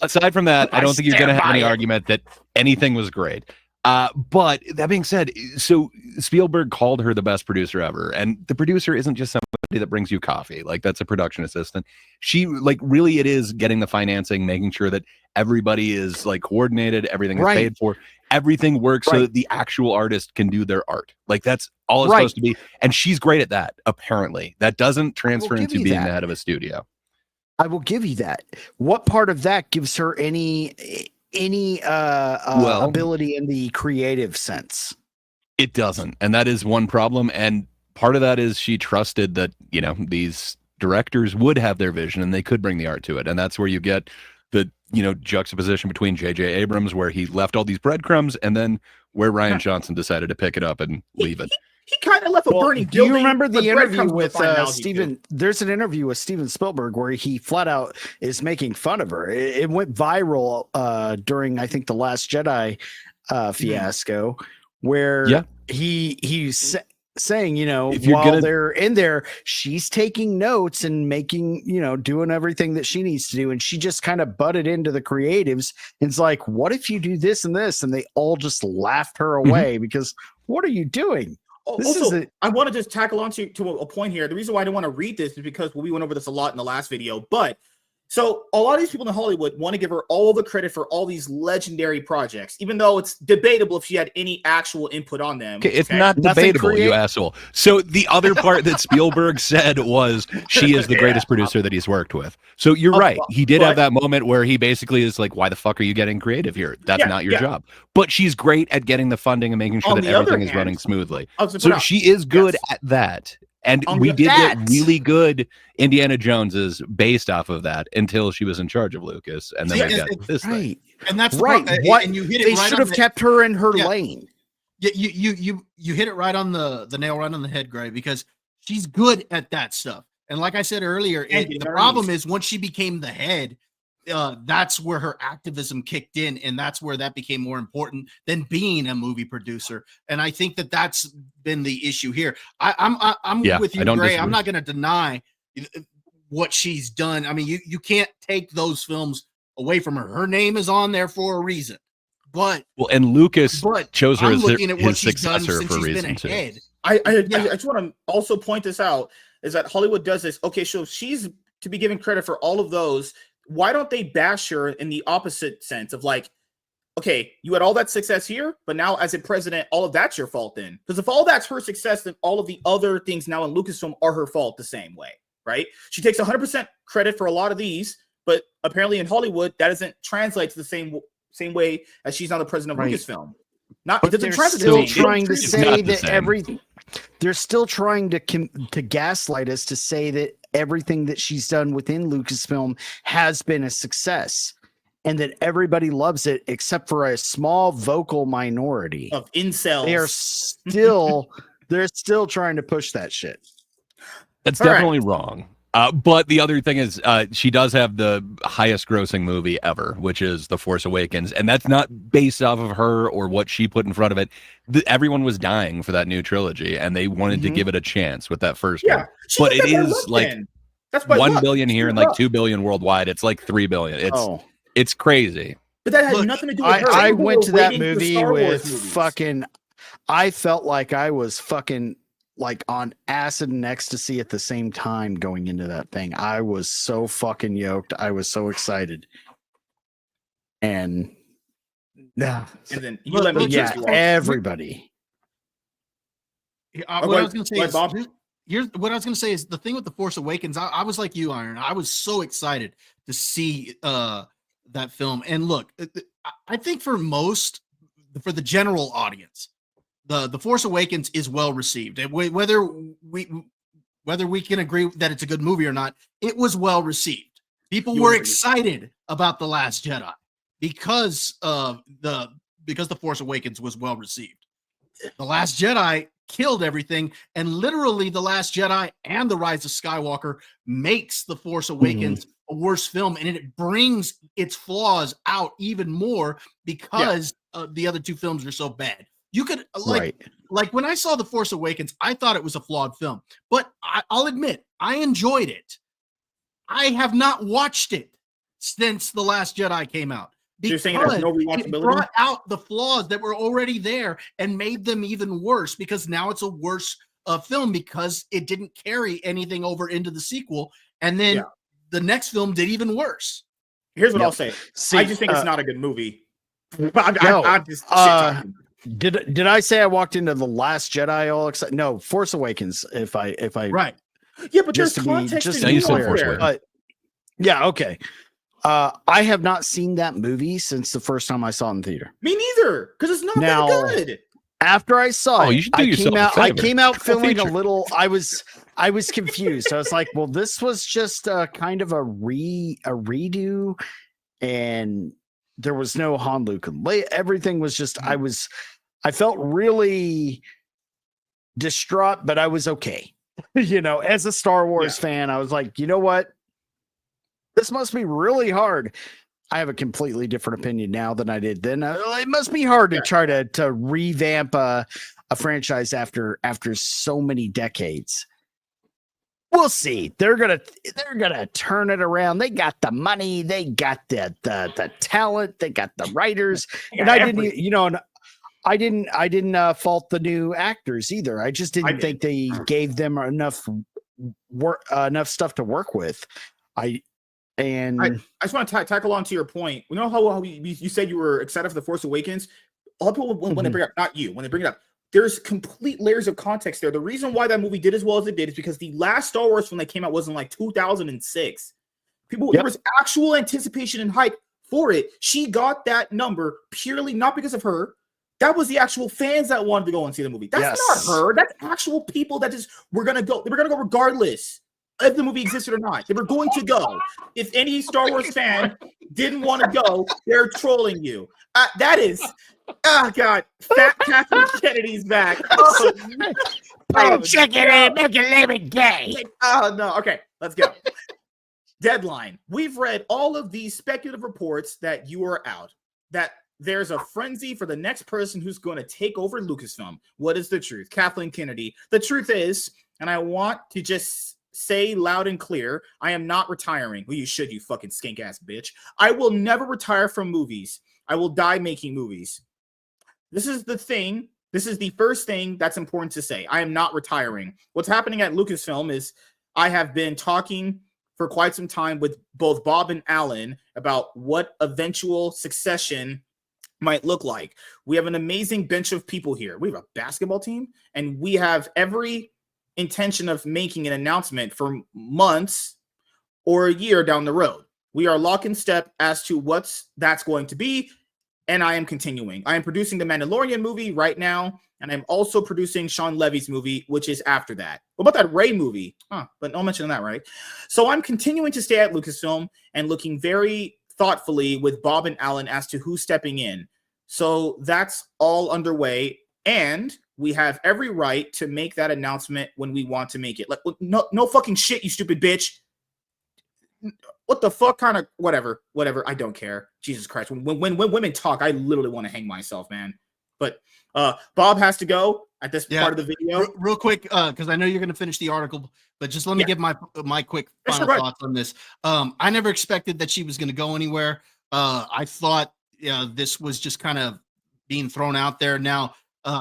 Speaker 2: aside from that, I don't think you're going to have any argument that anything was great. But that being said, so Spielberg called her the best producer ever. And the producer isn't just somebody that brings you coffee. Like, that's a production assistant. She, like, really, it is getting the financing, making sure that everybody is, like, coordinated, everything is paid for, everything works so that the actual artist can do their art. Like, that's all it's supposed to be. And she's great at that, apparently. That doesn't transfer into being the head of a studio.
Speaker 4: I will give you that. What part of that gives her any ability in the creative sense?
Speaker 2: It doesn't, and that is one problem. And part of that is she trusted that, you know, these directors would have their vision and they could bring the art to it. And that's where you get the, you know, juxtaposition between J.J. Abrams, where he left all these breadcrumbs, and then where Rian Johnson decided to pick it up and leave it.
Speaker 1: He kind of left a burning
Speaker 4: building. Do you remember the interview with Steven? There's an interview with Steven Spielberg where he flat out is making fun of her. It went viral during, I think, the Last Jedi fiasco, where he's saying, you know, while they're in there, she's taking notes and making, you know, doing everything that she needs to do. And she just kind of butted into the creatives and it's like, what if you do this and this? And they all just laughed her away because what are you doing?
Speaker 1: I want to just tackle on to a point here. The reason why I didn't want to read this is because we went over this a lot in the last video. But so a lot of these people in Hollywood want to give her all the credit for all these legendary projects, even though it's debatable if she had any actual input on them.
Speaker 2: Okay, it's not debatable, you asshole. So the other part that Spielberg said was she is the greatest producer that he's worked with. So you're right. He did have that moment where he basically is like, why the fuck are you getting creative here? That's not your job. But she's great at getting the funding and making sure that everything is running smoothly. So she is good at that. And we did get really good Indiana Joneses based off of that until she was in charge of Lucas, and then we got this thing.
Speaker 3: And that's
Speaker 4: right. And you hit it. They should have kept her in her lane.
Speaker 3: Yeah, you hit it right on the nail right on the head, Gray, because she's good at that stuff. And like I said earlier, the problem is once she became the head, that's where her activism kicked in, and that's where that became more important than being a movie producer. And I think that that's been the issue here. I'm with you, Gray. I'm not going to deny what she's done. I mean, you can't take those films away from her. Her name is on there for a reason. But
Speaker 2: and Lucas chose her as his successor for a reason too.
Speaker 1: I just want to also point this out is that Hollywood does this. Okay, so she's to be given credit for all of those. Why don't they bash her in the opposite sense of like, okay, you had all that success here, but now as a president, all of that's your fault then? Because if all that's her success, then all of the other things now in Lucasfilm are her fault the same way, right? She takes 100% credit for a lot of these, but apparently in Hollywood, that doesn't translate to the same same way as she's now the president of
Speaker 4: Right.
Speaker 1: Lucasfilm. Not
Speaker 4: But
Speaker 1: it doesn't
Speaker 4: they're
Speaker 1: translate
Speaker 4: still
Speaker 1: the same.
Speaker 4: trying to
Speaker 2: It's
Speaker 4: say
Speaker 2: not the
Speaker 4: that
Speaker 2: same.
Speaker 4: they're still trying to gaslight us to say that everything that she's done within Lucasfilm has been a success and that everybody loves it except for a small vocal minority
Speaker 1: Of incels.
Speaker 4: They're still trying to push that shit.
Speaker 2: That's
Speaker 1: All right.
Speaker 2: definitely wrong. But the other thing is, she does have the highest grossing movie ever, which is The Force Awakens. And that's not based off of her or what she put in front of it. Everyone was dying for that new trilogy, and they wanted to
Speaker 4: Mhm.
Speaker 2: give it a chance with that first
Speaker 1: Yeah,
Speaker 2: one.
Speaker 1: she
Speaker 2: But
Speaker 1: did
Speaker 2: it
Speaker 1: that by
Speaker 2: is
Speaker 1: luck,
Speaker 2: like
Speaker 1: then. That's by
Speaker 2: 1
Speaker 1: luck.
Speaker 2: billion here
Speaker 1: She
Speaker 2: and
Speaker 1: did
Speaker 2: like
Speaker 1: luck.
Speaker 2: 2 billion worldwide. It's like 3 billion. It's crazy.
Speaker 1: But that had
Speaker 3: Look,
Speaker 1: nothing to do with her.
Speaker 4: I
Speaker 1: People
Speaker 4: went
Speaker 1: were
Speaker 4: to that
Speaker 1: waiting for
Speaker 4: movie
Speaker 1: Star Wars
Speaker 4: with
Speaker 1: movies.
Speaker 4: fucking. I felt like I was fucking like on acid and ecstasy at the same time going into that thing. I was so fucking yoked. I was so excited. And
Speaker 1: And then you
Speaker 3: Look,
Speaker 1: let me
Speaker 3: look,
Speaker 1: just
Speaker 4: yeah,
Speaker 1: walk.
Speaker 4: everybody.
Speaker 3: What
Speaker 1: Oh,
Speaker 3: I was going to say
Speaker 1: go ahead,
Speaker 3: is,
Speaker 1: Bob.
Speaker 3: here's what I was going to say is the thing with The Force Awakens. I was like you, Iron. I was so excited to see that film. And look, I think for the general audience, the Force Awakens is well received. Whether we can agree that it's a good movie or not, it was well received. People
Speaker 1: You
Speaker 3: were
Speaker 1: agree.
Speaker 3: excited about The Last Jedi because The Force Awakens was well received. The Last Jedi killed everything, and literally The Last Jedi and The Rise of Skywalker makes The Force Awakens a worse film, and it brings its flaws out even more because the other two films are so bad. You could like when I saw The Force Awakens, I thought it was a flawed film, but I'll admit I enjoyed it. I have not watched it since The Last Jedi came out.
Speaker 1: So you're saying it has no
Speaker 3: It
Speaker 1: rewatchability?
Speaker 3: brought out the flaws that were already there and made them even worse because now it's a worse film because it didn't carry anything over into the sequel. And then the next film did even worse.
Speaker 1: Here's what I'll say.
Speaker 4: See,
Speaker 1: I just think it's not a good movie.
Speaker 4: No,
Speaker 1: I'm just shit talking.
Speaker 4: did I say I walked into The Last Jedi all excited? No, Force Awakens. If I
Speaker 3: Right.
Speaker 1: Yeah, but
Speaker 4: just
Speaker 1: there's
Speaker 4: to be-
Speaker 1: context
Speaker 4: just
Speaker 1: and
Speaker 4: to be
Speaker 2: you said
Speaker 1: nuance
Speaker 2: Force
Speaker 1: there.
Speaker 2: Awakens.
Speaker 4: yeah, okay. I have not seen that movie since the first time I saw it in theater.
Speaker 1: Me neither, because it's not
Speaker 4: Now,
Speaker 1: that good.
Speaker 4: After I saw it,
Speaker 2: you should do yourself a
Speaker 4: I
Speaker 2: favor.
Speaker 4: came out
Speaker 2: Full
Speaker 4: feeling a
Speaker 2: feature.
Speaker 4: little. I was confused. I was like, well, this was just a kind of a redo, and there was no Han, Luke, and Leia. Everything was just. I felt really distraught, but I was okay. As a Star Wars fan, I was like, you know what? This must be really hard. I have a completely different opinion now than I did then. It must be hard to try to revamp a franchise after so many decades. We'll see. They're gonna turn it around. They got the money. They got the talent. They got the writers. And I didn't, I didn't fault the new actors either. I just didn't think they gave them enough stuff to work with. I just want to tackle on to your point. You know how you said you were excited for The Force Awakens? A lot of people, when they bring it up, not you, when they bring it up, there's complete layers of context there. The reason why that movie did as well as it did is because the last Star Wars film that came out was in like 2006. There was actual anticipation and hype for it. She got that number purely not because of her. That was the actual fans that wanted to go and see the movie. That's not her. That's actual people that just were gonna go. They were gonna go regardless if the movie existed or not. They were going to go. If any Star Wars fan didn't want to go, they're trolling you. That is, oh God, Fat Kathleen Kennedy's back. check it in, make it living gay.
Speaker 1: Oh no. Okay, let's go. Deadline. We've read all of these speculative reports that you are out. That there's a frenzy for the next person who's going to take over Lucasfilm. What is the truth? Kathleen Kennedy. The truth is, and I want to just say loud and clear, I am not retiring. Well, you should, you fucking skink ass bitch. I will never retire from movies. I will die making movies. This is the thing. This is the first thing that's important to say. I am not retiring. What's happening at Lucasfilm is I have been talking for quite some time with both Bob and Alan about what eventual succession might look like. We have an amazing bench of people here. We have a basketball team, and we have every intention of making an announcement for months or a year down the road. We are lock in step as to what's that's going to be. and I am continuing. I am producing the Mandalorian movie right now, and I'm also producing Sean Levy's movie, which is after that. What about that Ray movie? But no mention of that, right? So I'm continuing to stay at Lucasfilm and looking very thoughtfully with Bob and Alan as to who's stepping in. So that's all underway, and we have every right to make that announcement when we want to make it. Like, no fucking shit, you stupid bitch. What the fuck kind of whatever. I don't care. Jesus Christ. When women talk, I literally want to hang myself, man. But Bob has to go at this part of the video.
Speaker 3: Real quick, because I know you're going to finish the article, but just let me give my quick final thoughts on this. I never expected that she was going to go anywhere. I thought this was just kind of being thrown out there. Now,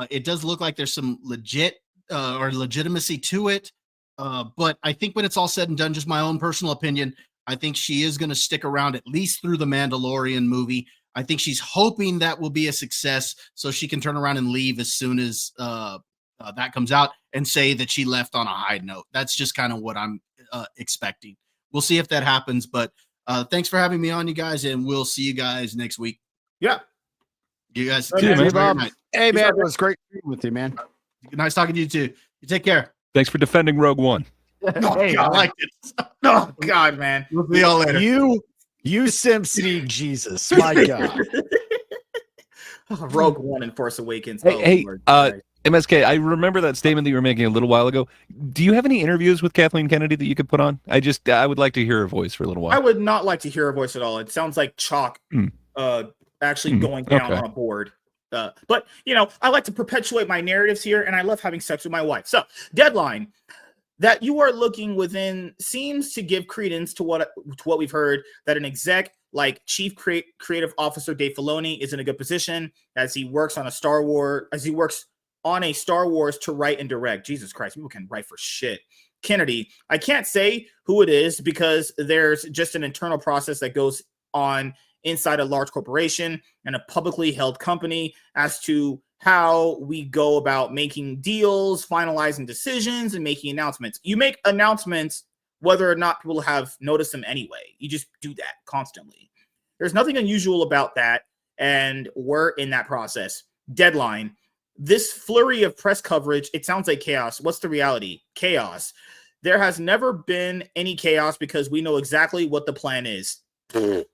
Speaker 3: it does look like there's some legitimacy to it. But I think when it's all said and done, just my own personal opinion, I think she is going to stick around at least through the Mandalorian movie. I think she's hoping that will be a success so she can turn around and leave as soon as that comes out and say that she left on a high note. That's just kind of what I'm expecting. We'll see if that happens, but thanks for having me on, you guys, and we'll see you guys next week.
Speaker 1: Yeah.
Speaker 3: You guys.
Speaker 4: Hey, Bob. Hey, man. It was great being with you, man.
Speaker 3: Nice talking to you, too. You take care.
Speaker 2: Thanks for defending Rogue One.
Speaker 3: Hey, I like it.
Speaker 1: Oh, God, man.
Speaker 3: We'll see y'all later.
Speaker 4: You Simpson Jesus. My God.
Speaker 1: Rogue One and Force Awakens.
Speaker 2: Hey, MSK, I remember that statement that you were making a little while ago. Do you have any interviews with Kathleen Kennedy that you could put on? I would like to hear her voice for a little while.
Speaker 1: I would not like to hear her voice at all. It sounds like chalk actually going down on a board. But, I like to perpetuate my narratives here, and I love having sex with my wife. So, deadline that you are looking within seems to give credence to what we've heard, that an exec like Chief Creative Officer Dave Filoni is in a good position as he works on a Star Wars to write and direct. Jesus Christ, people can write for shit. Kennedy, I can't say who it is because there's just an internal process that goes on inside a large corporation and a publicly held company as to how we go about making deals, finalizing decisions, and making announcements. You make announcements whether or not people have noticed them anyway. You just do that constantly. There's nothing unusual about that, and we're in that process. Deadline. This flurry of press coverage, it sounds like chaos. What's the reality? Chaos. There has never been any chaos because we know exactly what the plan is. The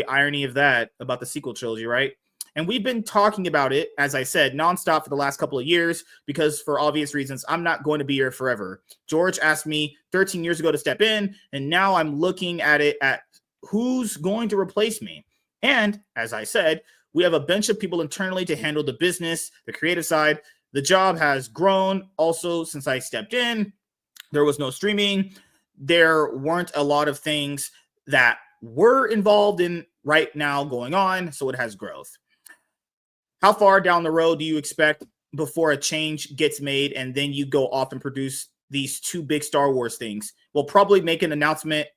Speaker 1: irony of that about the sequel trilogy, right? And we've been talking about it, as I said, nonstop for the last couple of years, because for obvious reasons, I'm not going to be here forever. George asked me 13 years ago to step in, and now I'm looking at it at who's going to replace me. And as I said, we have a bunch of people internally to handle the business, the creative side. The job has grown also since I stepped in. There was no streaming. There weren't a lot of things that we're involved in right now going on, so it has growth. How far down the road do you expect before a change gets made and then you go off and produce these two big Star Wars things? We'll probably make an announcement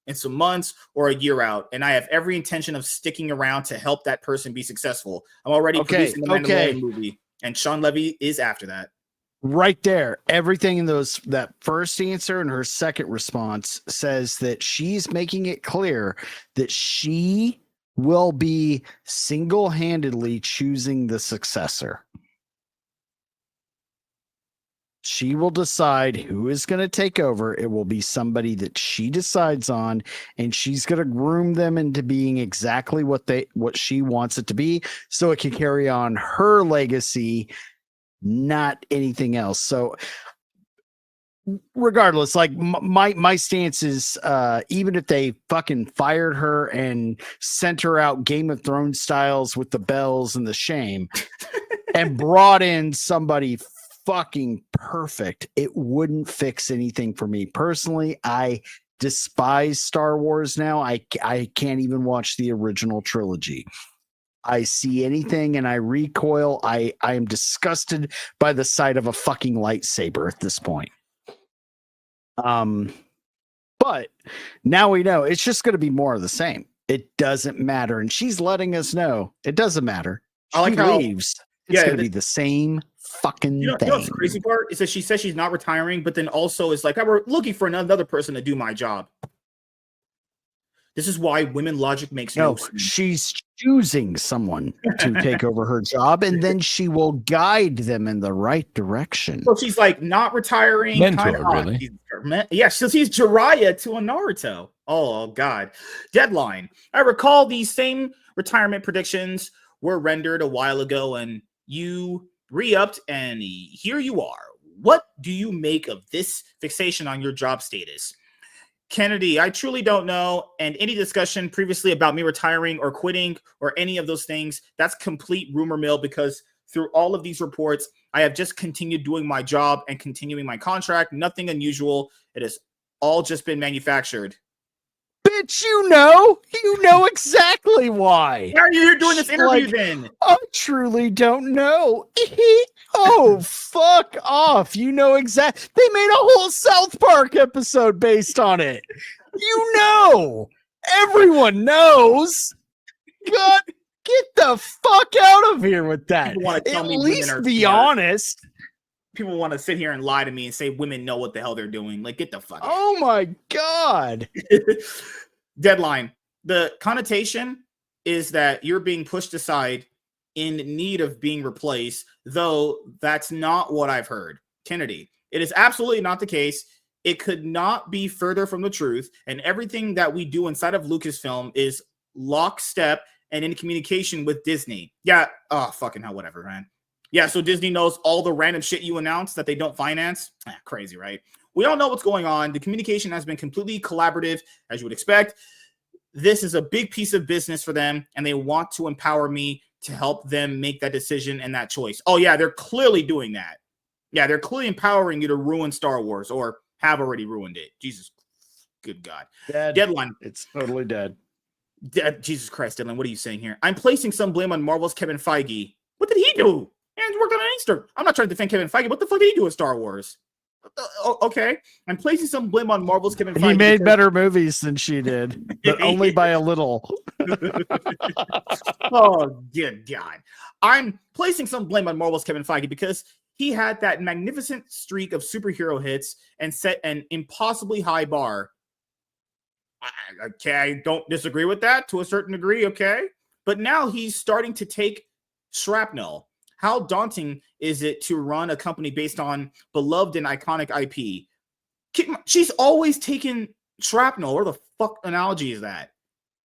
Speaker 1: in some months or a year out, and I have every intention of sticking around to help that person be successful. I'm already producing the Mandalorian movie, and Sean Levy is after that.
Speaker 4: Right there, everything in that first answer and her second response says that she's making it clear that she will be single-handedly choosing the successor. She will decide who is going to take over. It will be somebody that she decides on, and she's going to groom them into being exactly what she wants it to be, so it can carry on her legacy, not anything else. So regardless, like my stance is, even if they fucking fired her and sent her out Game of Thrones styles with the bells and the shame and brought in somebody fucking perfect, it wouldn't fix anything for me personally. I despise Star Wars now. I can't even watch the original trilogy. I see anything and I recoil. I am disgusted by the sight of a fucking lightsaber at this point. But now we know it's just going to be more of the same. It doesn't matter. And she's letting us know it doesn't matter. She leaves. It's going to be the same fucking thing.
Speaker 1: You know what's the crazy part is that she says she's not retiring, but then also is like, we're looking for another person to do my job. This is why women logic makes no sense.
Speaker 4: She's choosing someone to take over her job, and then she will guide them in the right direction.
Speaker 1: So she's like not retiring.
Speaker 2: Mentor, really?
Speaker 1: Yeah, so she's Jiraiya to a Naruto. Oh, God. Deadline. I recall these same retirement predictions were rendered a while ago, and you re-upped, and here you are. What do you make of this fixation on your job status? Kennedy, I truly don't know. And any discussion previously about me retiring or quitting or any of those things, that's complete rumor mill, because through all of these reports, I have just continued doing my job and continuing my contract. Nothing unusual. It has all just been manufactured.
Speaker 4: Bitch, you know exactly why.
Speaker 1: Why are you here doing this interview then?
Speaker 4: I truly don't know. Oh, fuck off. You know exactly. They made a whole South Park episode based on it. You know. Everyone knows. God, get the fuck out of here with that. At least be honest.
Speaker 1: People want to sit here and lie to me and say women know what the hell they're doing. Like, get the fuck out.
Speaker 4: Oh my God.
Speaker 1: Deadline. The connotation is that you're being pushed aside in need of being replaced, though that's not what I've heard. Kennedy, it is absolutely not the case. It could not be further from the truth, and everything that we do inside of Lucasfilm is lockstep and in communication with Disney. Yeah, oh, fucking hell, whatever, man. Yeah, so Disney knows all the random shit you announce that they don't finance. Crazy, right? We all know what's going on. The communication has been completely collaborative, as you would expect. This is a big piece of business for them, and they want to empower me to help them make that decision and that choice. Oh, yeah, they're clearly doing that. Yeah, they're clearly empowering you to ruin Star Wars, or have already ruined it. Jesus, good God. Deadline.
Speaker 4: It's totally dead.
Speaker 1: Jesus Christ, Deadline, what are you saying here? I'm placing some blame on Marvel's Kevin Feige. What did he do? And worked on an Easter. I'm not trying to defend Kevin Feige. What the fuck did he do with Star Wars? Okay, I'm placing some blame on Marvel's Kevin Feige.
Speaker 4: He made better movies than she did, but only by a little.
Speaker 1: Oh, good God. I'm placing some blame on Marvel's Kevin Feige because he had that magnificent streak of superhero hits and set an impossibly high bar. Okay, I don't disagree with that to a certain degree, okay? But now he's starting to take shrapnel. How daunting is it to run a company based on beloved and iconic IP? She's always taken shrapnel. What the fuck analogy is that?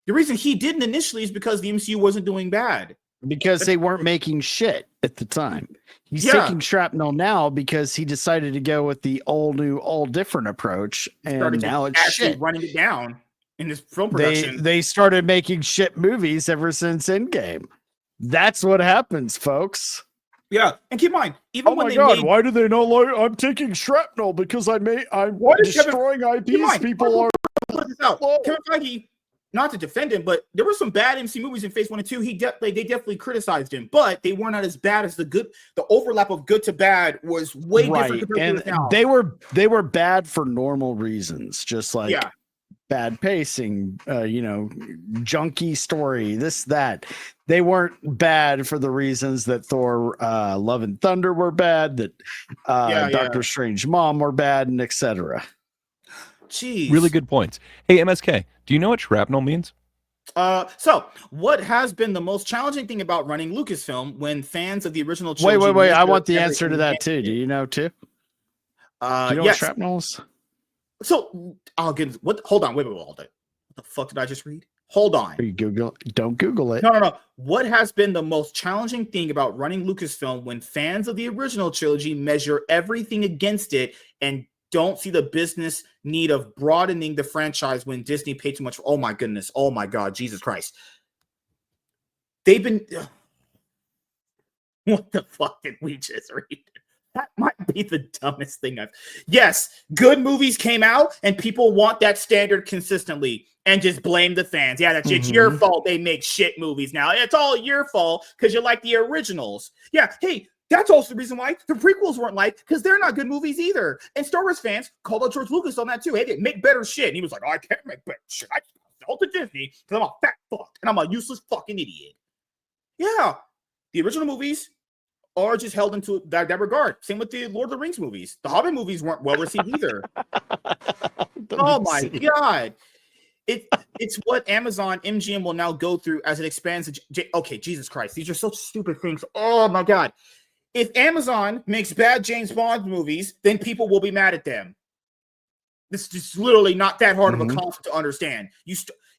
Speaker 1: The reason he didn't initially is because the MCU wasn't doing bad.
Speaker 4: Because they weren't making shit at the time. He's taking shrapnel now because he decided to go with the all new, all different approach. And now it's shit.
Speaker 1: Running it down in this film production.
Speaker 4: They started making shit movies ever since Endgame. That's what happens, folks.
Speaker 1: Yeah, and keep in mind, even when they
Speaker 4: made, why do they not like? I'm taking shrapnel because I'm destroying IPs. People are.
Speaker 1: Kevin Feige, not to defend him, but there were some bad MC movies in Phase 1 and 2. They definitely criticized him, but they were not as bad as the good. The overlap of good to bad was way different.
Speaker 4: And they were bad for normal reasons, just like bad pacing, junky story, this, that. They weren't bad for the reasons that Thor, Love and Thunder were bad, that Doctor Strange Mom were bad, and etc.
Speaker 1: Jeez.
Speaker 2: Really good points. Hey, MSK, do you know what shrapnel means?
Speaker 1: So what has been the most challenging thing about running Lucasfilm when fans of the original trilogy...
Speaker 4: Wait. I want the answer to that too. Do you know too? Do you know what shrapnel is?
Speaker 1: So I'll get hold on. Wait. What the fuck did I just read? Hold on.
Speaker 4: Don't Google it.
Speaker 1: No. What has been the most challenging thing about running Lucasfilm when fans of the original trilogy measure everything against it and don't see the business need of broadening the franchise when Disney paid too much? Oh my goodness. Oh my God. Jesus Christ. They've been... What the fuck did we just read? That might be the dumbest thing I've... Yes, good movies came out and people want that standard consistently and just blame the fans. Yeah, it's your fault they make shit movies now. It's all your fault because you like the originals. Yeah, hey, that's also the reason why the prequels weren't liked, because they're not good movies either. And Star Wars fans called out George Lucas on that too. Hey, they make better shit. And he was like, I can't make better shit. I sell to Disney because I'm a fat fuck and I'm a useless fucking idiot. Yeah, the original movies are just held into that regard. Same with the Lord of the Rings movies. The Hobbit movies weren't well received either. Oh my God. It's what Amazon MGM will now go through as it expands. Okay, Jesus Christ, these are such stupid things. Oh my God. If Amazon makes bad James Bond movies, then people will be mad at them. This is just literally not that hard of a concept to understand.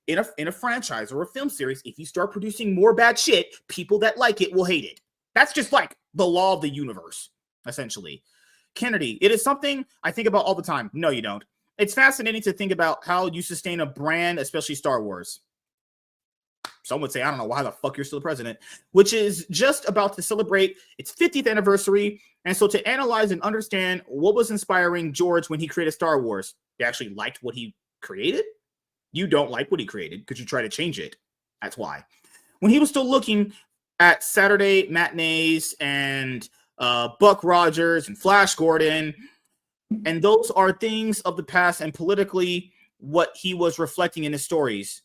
Speaker 1: In a franchise or a film series, if you start producing more bad shit, people that like it will hate it. That's just like the law of the universe, essentially. Kennedy, it is something I think about all the time. No, you don't. It's fascinating to think about how you sustain a brand, especially Star Wars. Some would say, I don't know why the fuck you're still president, which is just about to celebrate its 50th anniversary. And so to analyze and understand what was inspiring George when he created Star Wars, you actually liked what he created? You don't like what he created because you try to change it. That's why. When he was still looking at Saturday matinees and Buck Rogers and Flash Gordon, and those are things of the past and politically what he was reflecting in his stories.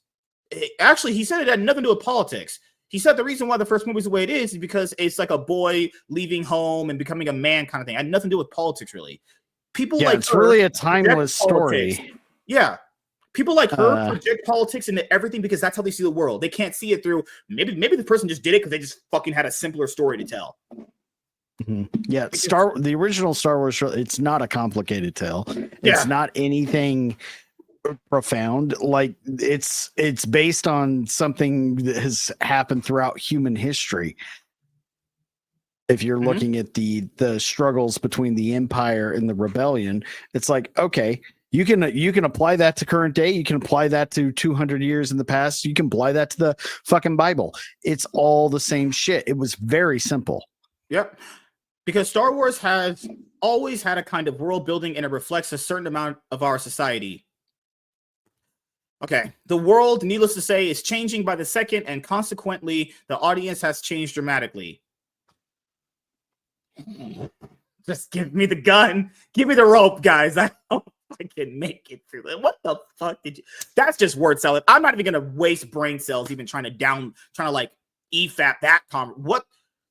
Speaker 1: Actually, he said it had nothing to do with politics. He said the reason why the first movie is the way it is because it's like a boy leaving home and becoming a man kind of thing. It had nothing to do with politics, really. People like
Speaker 4: it's really a timeless story.
Speaker 1: Yeah. People like her project politics into everything because that's how they see the world. They can't see it through maybe the person just did it because they just fucking had a simpler story to tell.
Speaker 4: Yeah, the original Star Wars show, it's not a complicated tale. It's not anything profound. Like it's based on something that has happened throughout human history. If you're looking at the struggles between the Empire and the Rebellion, it's like, okay, you can apply that to current day. You can apply that to 200 years in the past. You can apply that to the fucking Bible. It's all the same shit. It was very simple.
Speaker 1: Yep. Because Star Wars has always had a kind of world building and it reflects a certain amount of our society. Okay. The world, needless to say, is changing by the second, and consequently, the audience has changed dramatically. Just give me the gun. Give me the rope, guys. I don't can make it through it. What the fuck did you? That's just word salad. I'm not even gonna waste brain cells even trying to like EFAP that comment. What?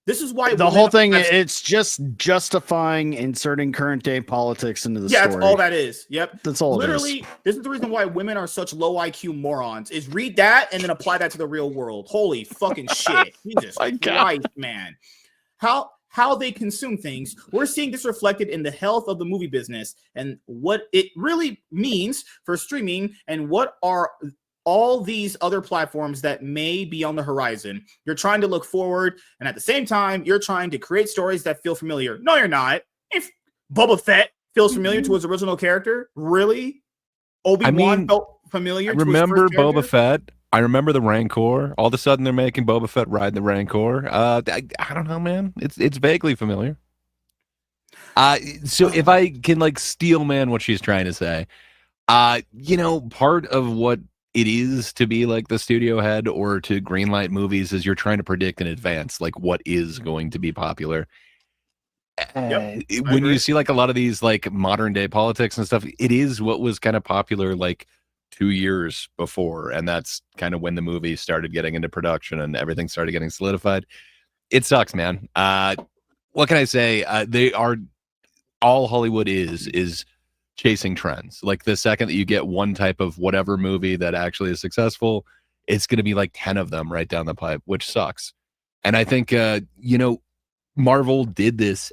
Speaker 1: This is why
Speaker 4: the whole thing, it's just justifying inserting current day politics into the story.
Speaker 1: That's all that is. Yep.
Speaker 4: That's all
Speaker 1: literally,
Speaker 4: it is.
Speaker 1: This is the reason why women are such low IQ morons, is read that and then apply that to the real world. Holy fucking shit. Jesus Christ, man. How they consume things. We're seeing this reflected in the health of the movie business and what it really means for streaming and what are all these other platforms that may be on the horizon. You're trying to look forward, and at the same time, you're trying to create stories that feel familiar. No, you're not. If Boba Fett feels familiar to his original character, really? Obi-Wan felt familiar.
Speaker 2: Remember Boba Fett? I remember the Rancor. All of a sudden, they're making Boba Fett ride the Rancor. I don't know, man. It's vaguely familiar. So if I can like steel man what she's trying to say, part of what it is to be like the studio head or to greenlight movies is you're trying to predict in advance like what is going to be popular. When you see like a lot of these like modern day politics and stuff, it is what was kind of popular like 2 years before, and that's kind of when the movie started getting into production and everything started getting solidified. It sucks, man. What can I say? They are all Hollywood is chasing trends. Like the second that you get one type of whatever movie that actually is successful, it's going to be like 10 of them right down the pipe, which sucks. And I think Marvel did this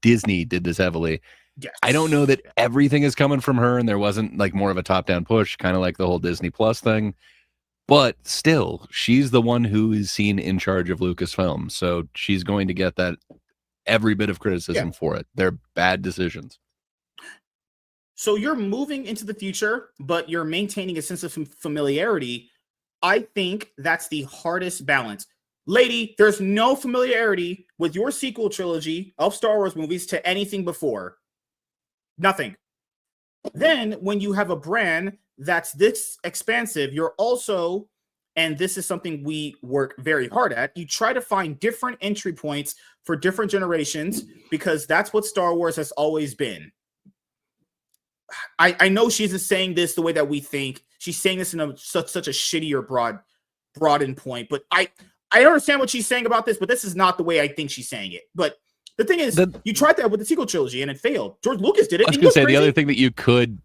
Speaker 2: Disney did this heavily.
Speaker 1: Yes.
Speaker 2: I don't know that everything is coming from her and there wasn't like more of a top-down push, kind of like the whole Disney Plus thing. But still, she's the one who is seen in charge of Lucasfilm. So she's going to get that every bit of criticism for it. They're bad decisions.
Speaker 1: So you're moving into the future, but you're maintaining a sense of familiarity. I think that's the hardest balance. Lady, there's no familiarity with your sequel trilogy of Star Wars movies to anything before. Nothing. Then when you have a brand that's this expansive, you're also, and this is something we work very hard at, you try to find different entry points for different generations because that's what Star Wars has always been. I know she's saying this the way that we think. She's saying this in such a shittier broadened point, but I understand what she's saying about this, but this is not the way I think she's saying it. But the thing is, you tried that with the sequel trilogy and it failed. George Lucas did it.
Speaker 2: I was going to say the other thing that you could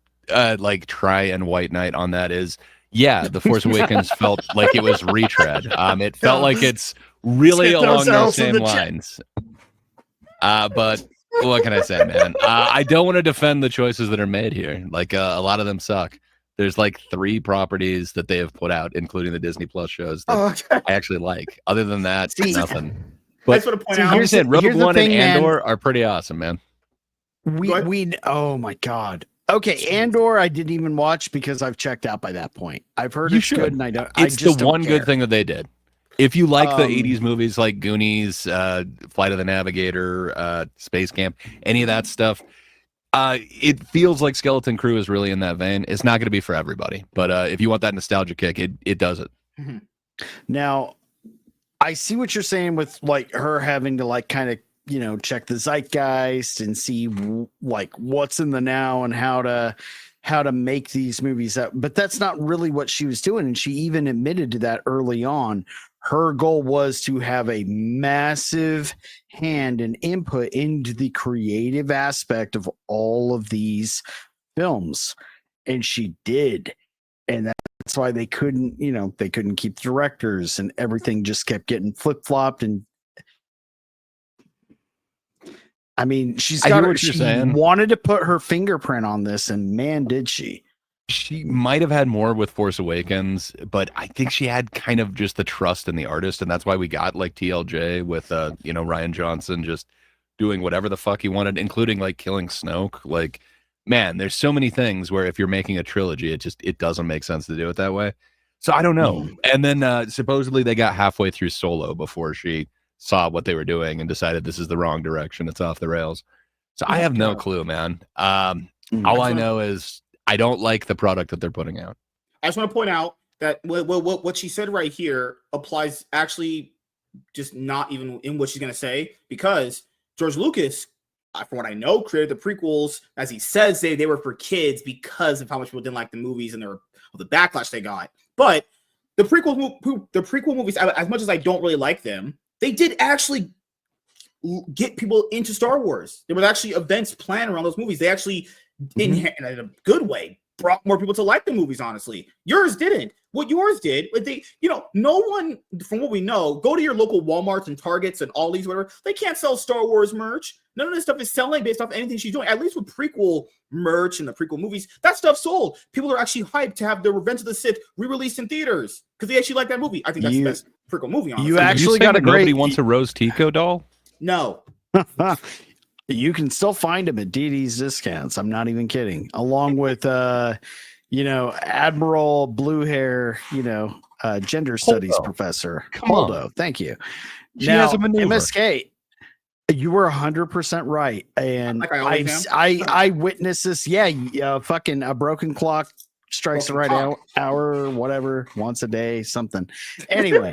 Speaker 2: like try and white knight on that is, yeah, The Force Awakens felt like it was retread. It felt like it's really along those same lines. But what can I say, man? I don't want to defend the choices that are made here. Like a lot of them suck. There's like 3 properties that they have put out, including the Disney Plus shows that I actually like. Other than that, nothing. But
Speaker 1: I just want to point out,
Speaker 2: I'm saying Rogue One and Andor are pretty awesome, man.
Speaker 4: Oh my God. Okay, Andor I didn't even watch because I've checked out by that point. I've heard it's good and I don't.
Speaker 2: It's
Speaker 4: I just
Speaker 2: the
Speaker 4: don't
Speaker 2: one
Speaker 4: care.
Speaker 2: good thing that they did. If you like the 80s movies like Goonies, Flight of the Navigator, Space Camp, any of that stuff, it feels like Skeleton Crew is really in that vein. It's not going to be for everybody, but if you want that nostalgia kick, it does it.
Speaker 1: Mm-hmm.
Speaker 4: Now, I see what you're saying with like her having to like kind of, you know, check the zeitgeist and see like what's in the now and how to make these movies up. But that's not really what she was doing. And she even admitted to that early on. Her goal was to have a massive hand and input into the creative aspect of all of these films. And she did. And that's why they couldn't, you know, they couldn't keep directors and everything just kept getting flip-flopped. And I mean, she wanted to put her fingerprint on this, and man, did she.
Speaker 2: She might have had more with Force Awakens, but I think she had kind of just the trust in the artist, and that's why we got like TLJ with Rian Johnson just doing whatever the fuck he wanted, including like killing Snoke. Like, man, there's so many things where if you're making a trilogy, it doesn't make sense to do it that way. So I don't know. And then supposedly they got halfway through Solo before she saw what they were doing and decided this is the wrong direction. It's off the rails. So I have no clue, man. All I know is I don't like the product that they're putting out.
Speaker 1: I just want to point out that what she said right here applies actually just not even in what she's going to say, because George Lucas, from what I know, created the prequels, as he says, they were for kids because of how much people didn't like the movies and the backlash they got. But the prequel movies, as much as I don't really like them, they did actually get people into Star Wars. There were actually events planned around those movies. They actually, in a good way, brought more people to like the movies, honestly. Yours didn't. What yours did, no one, from what we know, go to your local Walmarts and Targets and Aldi's, whatever, they can't sell Star Wars merch. None of this stuff is selling based off anything she's doing. At least with prequel merch and the prequel movies, that stuff sold. People are actually hyped to have the Revenge of the Sith re-released in theaters because they actually like that movie. I think that's the best prequel movie, honestly.
Speaker 4: You actually got a great...
Speaker 2: Nobody wants a Rose Tico doll?
Speaker 1: No.
Speaker 4: You can still find them at DD's discounts. I'm not even kidding. Along with, Admiral Blue Hair, gender studies professor. Holdo. Thank you.
Speaker 2: She has a maneuver.
Speaker 4: MSK, you were 100% right. And I witnessed this. Yeah. Fucking a broken clock strikes the right hour, whatever, once a day, something. Anyway,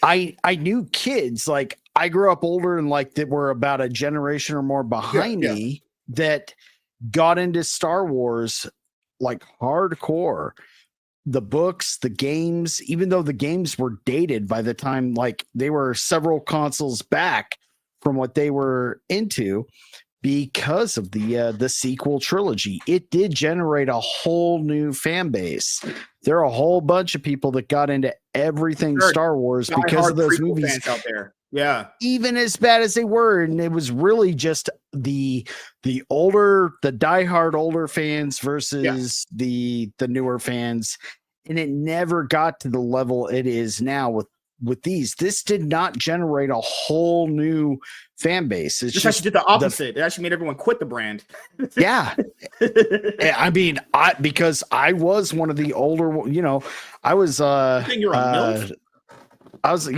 Speaker 4: I knew kids, like I grew up older and like that were about a generation or more behind me that got into Star Wars like hardcore. The books, the games, even though the games were dated by the time, like they were several consoles back from what they were into, because of the sequel trilogy. It did generate a whole new fan base. There are a whole bunch of people that got into everything Star Wars because of those movies
Speaker 1: fans out there. Yeah.
Speaker 4: Even as bad as they were. And it was really just the diehard older fans versus the newer fans. And it never got to the level it is now with these. This did not generate a whole new fan base. It's just
Speaker 1: actually did the opposite. It actually made everyone quit the brand.
Speaker 4: Yeah. I mean, because I was one of the older, I was
Speaker 1: you're a MILF?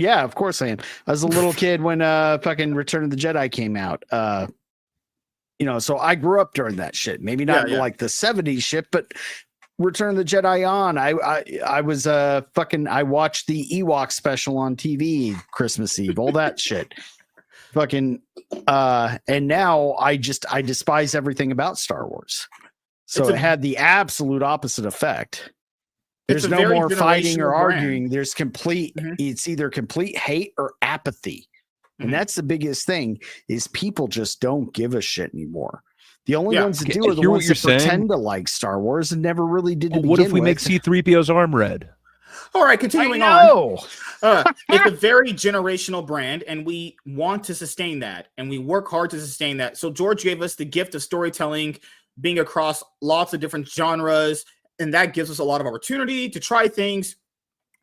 Speaker 4: Yeah, of course I am. I was a little kid when fucking Return of the Jedi came out. So I grew up during that shit. Maybe not like the 70s shit, but Return of the Jedi on. I was I watched the Ewok special on TV Christmas Eve, all that shit. And now I despise everything about Star Wars. So it had the absolute opposite effect. There's no more fighting or arguing. There's complete, it's either complete hate or apathy And that's the biggest thing is people just don't give a shit anymore. The only ones that do are the ones that pretend to like Star Wars and never really did to begin with.
Speaker 2: What if we make C-3PO's arm red?
Speaker 1: All right, continuing on. It's a very generational brand, and we want to sustain that, and we work hard to sustain that. So George gave us the gift of storytelling, being across lots of different genres, and that gives us a lot of opportunity to try things.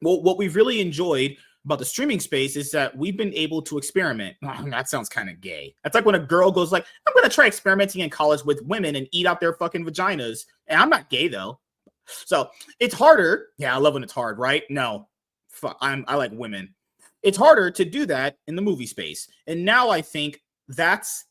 Speaker 1: Well, what we've really enjoyed about the streaming space is that we've been able to experiment. Oh, that sounds kind of gay. That's like when a girl goes like, I'm going to try experimenting in college with women and eat out their fucking vaginas. And I'm not gay, though. So it's harder. Yeah, I love when it's hard, right? No, I like women. It's harder to do that in the movie space. And now I think that's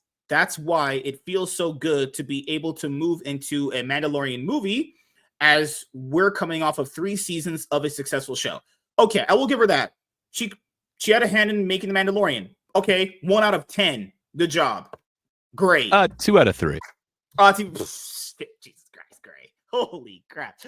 Speaker 1: why it feels so good to be able to move into a Mandalorian movie as we're coming off of 3 seasons of a successful show. Okay, I will give her that. She had a hand in making The Mandalorian. Okay, 1 out of 10. Good job. Great.
Speaker 2: 2 out of 3.
Speaker 1: Jesus Christ, great. Holy crap.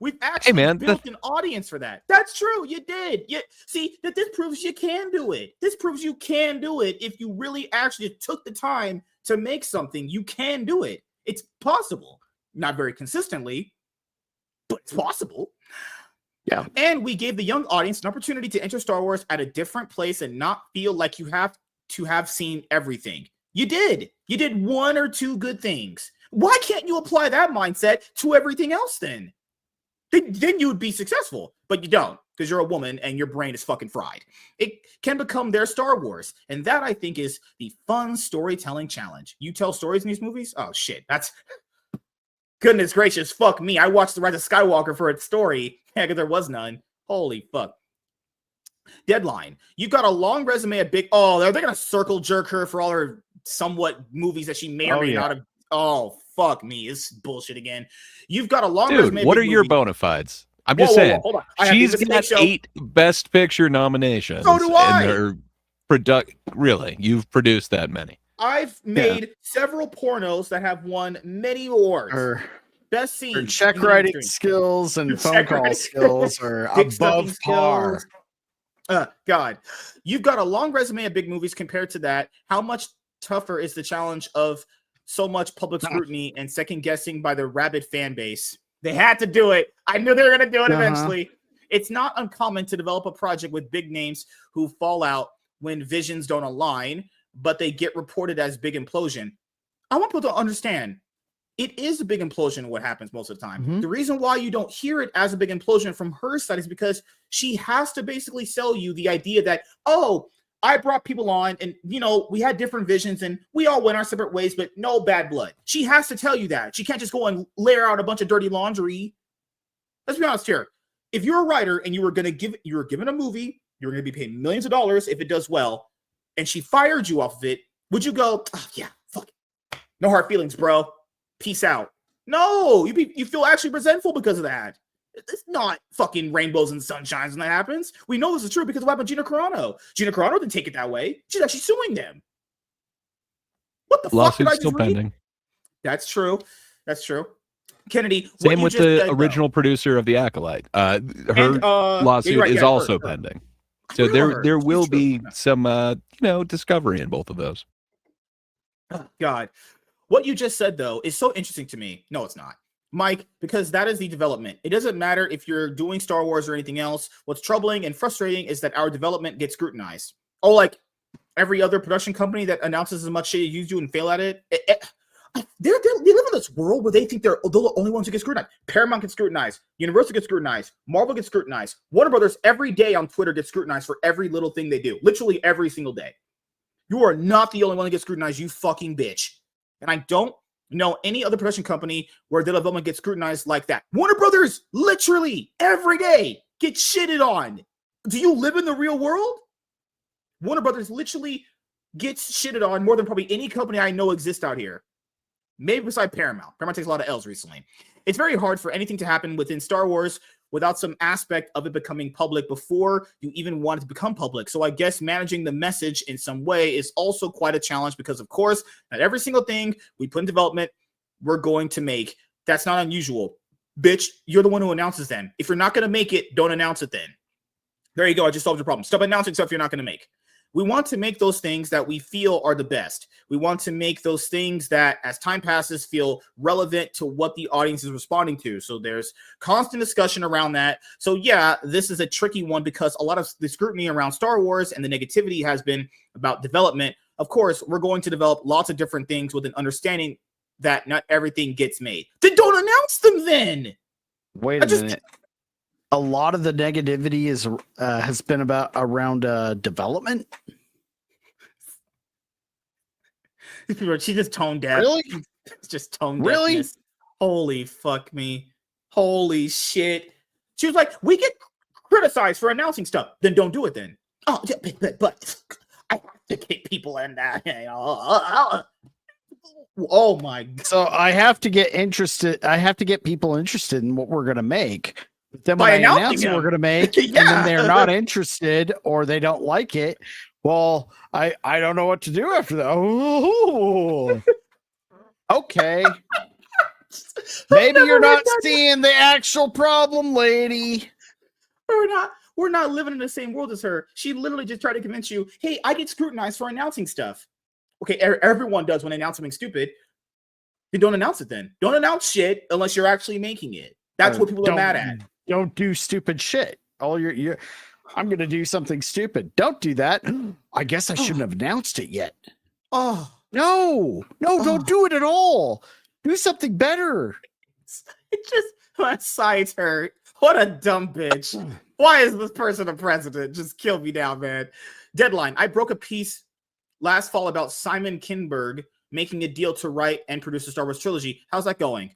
Speaker 1: We've actually built an audience for that. That's true. You did. See, this proves you can do it. This proves you can do it. If you really actually took the time to make something, you can do it. It's possible. Not very consistently, but it's possible.
Speaker 4: Yeah.
Speaker 1: And we gave the young audience an opportunity to enter Star Wars at a different place and not feel like you have to have seen everything. You did. You did 1 or 2 good things. Why can't you apply that mindset to everything else then? Then you would be successful, but you don't because you're a woman and your brain is fucking fried. It can become their Star Wars. And that, I think, is the fun storytelling challenge. You tell stories in these movies? Oh, shit. That's... Goodness gracious, fuck me. I watched The Rise of Skywalker for its story. Yeah, because there was none. Holy fuck. Deadline. You've got a long resume, a big... Oh, they're going to circle jerk her for all her somewhat movies that she may or may not have... Oh, fuck me. It's bullshit again. You've got a long resume.
Speaker 2: What are your bona fides? I'm just saying.
Speaker 1: Hold on.
Speaker 2: She's got 8 Best Picture nominations.
Speaker 1: So do I.
Speaker 2: And really, you've produced that many.
Speaker 1: I've made several pornos that have won many awards. Best scene.
Speaker 4: Her check writing skills and phone call skills are above par.
Speaker 1: God, you've got a long resume of big movies compared to that. How much tougher is the challenge of so much public scrutiny and second guessing by the rabid fan base? They had to do it. I knew they were going to do it eventually. It's not uncommon to develop a project with big names who fall out when visions don't align, but they get reported as big implosion. I want people to understand it is a big implosion what happens most of the time. The reason why you don't hear it as a big implosion from her side is because she has to basically sell you the idea that, oh, I brought people on and, we had different visions and we all went our separate ways, but no bad blood. She has to tell you that. She can't just go and layer out a bunch of dirty laundry. Let's be honest here. If you're a writer and you were given a movie, you're going to be paid millions of dollars if it does well, and she fired you off of it, would you go, oh, yeah, fuck it. No hard feelings, bro. Peace out. No, you feel actually resentful because of that. It's not fucking rainbows and sunshines when that happens. We know this is true because of what happened to Gina Carano. Gina Carano didn't take it that way. She's actually suing them. What the fuck did I just
Speaker 2: still
Speaker 1: read?
Speaker 2: Pending.
Speaker 1: That's true. That's true. Kennedy.
Speaker 2: Same with the original producer of The Acolyte. Her lawsuit is also pending. So there will be some discovery in both of those.
Speaker 1: Oh, God. What you just said, though, is so interesting to me. No, it's not, Mike, because that is the development. It doesn't matter if you're doing Star Wars or anything else. What's troubling and frustrating is that our development gets scrutinized. Oh, like every other production company that announces as much shit as you do and fail at it. They live in this world where they think they're the only ones who get scrutinized. Paramount gets scrutinized. Universal gets scrutinized. Marvel gets scrutinized. Warner Brothers every day on Twitter gets scrutinized for every little thing they do. Literally every single day. You are not the only one that gets scrutinized, you fucking bitch. And I don't know any other production company where their development gets scrutinized like that. Warner Brothers literally every day gets shitted on. Do you live in the real world? Warner Brothers literally gets shitted on more than probably any company I know exists out here. Maybe beside Paramount. Paramount takes a lot of L's recently. It's very hard for anything to happen within Star Wars without some aspect of it becoming public before you even want it to become public. So I guess managing the message in some way is also quite a challenge because, of course, not every single thing we put in development we're going to make. That's not unusual. Bitch, you're the one who announces them. If you're not going to make it, don't announce it then. There you go. I just solved your problem. Stop announcing stuff you're not going to make. We want to make those things that we feel are the best. We want to make those things that, as time passes, feel relevant to what the audience is responding to. So there's constant discussion around that. So yeah, this is a tricky one because a lot of the scrutiny around Star Wars and the negativity has been about development. Of course, we're going to develop lots of different things with an understanding that not everything gets made. Then don't announce them then.
Speaker 4: Wait a minute. A lot of the negativity has been around development.
Speaker 1: She just tone deaf.
Speaker 4: Really?
Speaker 1: It's just tone
Speaker 4: really?
Speaker 1: deafness. Holy fuck me. Holy shit. She was like, we get criticized for announcing stuff. Then don't do it then. Oh, but I have to get people in that. Oh my God.
Speaker 4: So I have to get interested. I have to get people interested in what we're going to make. Then when
Speaker 1: By
Speaker 4: I
Speaker 1: announcing
Speaker 4: announce what
Speaker 1: them.
Speaker 4: we're going to make,
Speaker 1: Yeah.
Speaker 4: and then they're not interested or they don't like it, well, I don't know what to do after that. Oh, okay. Maybe you're not seeing the actual problem, lady.
Speaker 1: We're not living in the same world as her. She literally just tried to convince you, hey, I get scrutinized for announcing stuff. Okay, everyone does when they announce something stupid. Then don't announce it then. Don't announce shit unless you're actually making it. That's what people are mad at.
Speaker 4: Don't do stupid shit. I'm going to do something stupid. Don't do that. I guess I shouldn't have announced it yet.
Speaker 1: Oh,
Speaker 4: no, don't do it at all. Do something better.
Speaker 1: It just, my sides hurt. What a dumb bitch. Why is this person a president? Just kill me now, man. Deadline. I broke a piece last fall about Simon Kinberg making a deal to write and produce a Star Wars trilogy. How's that going?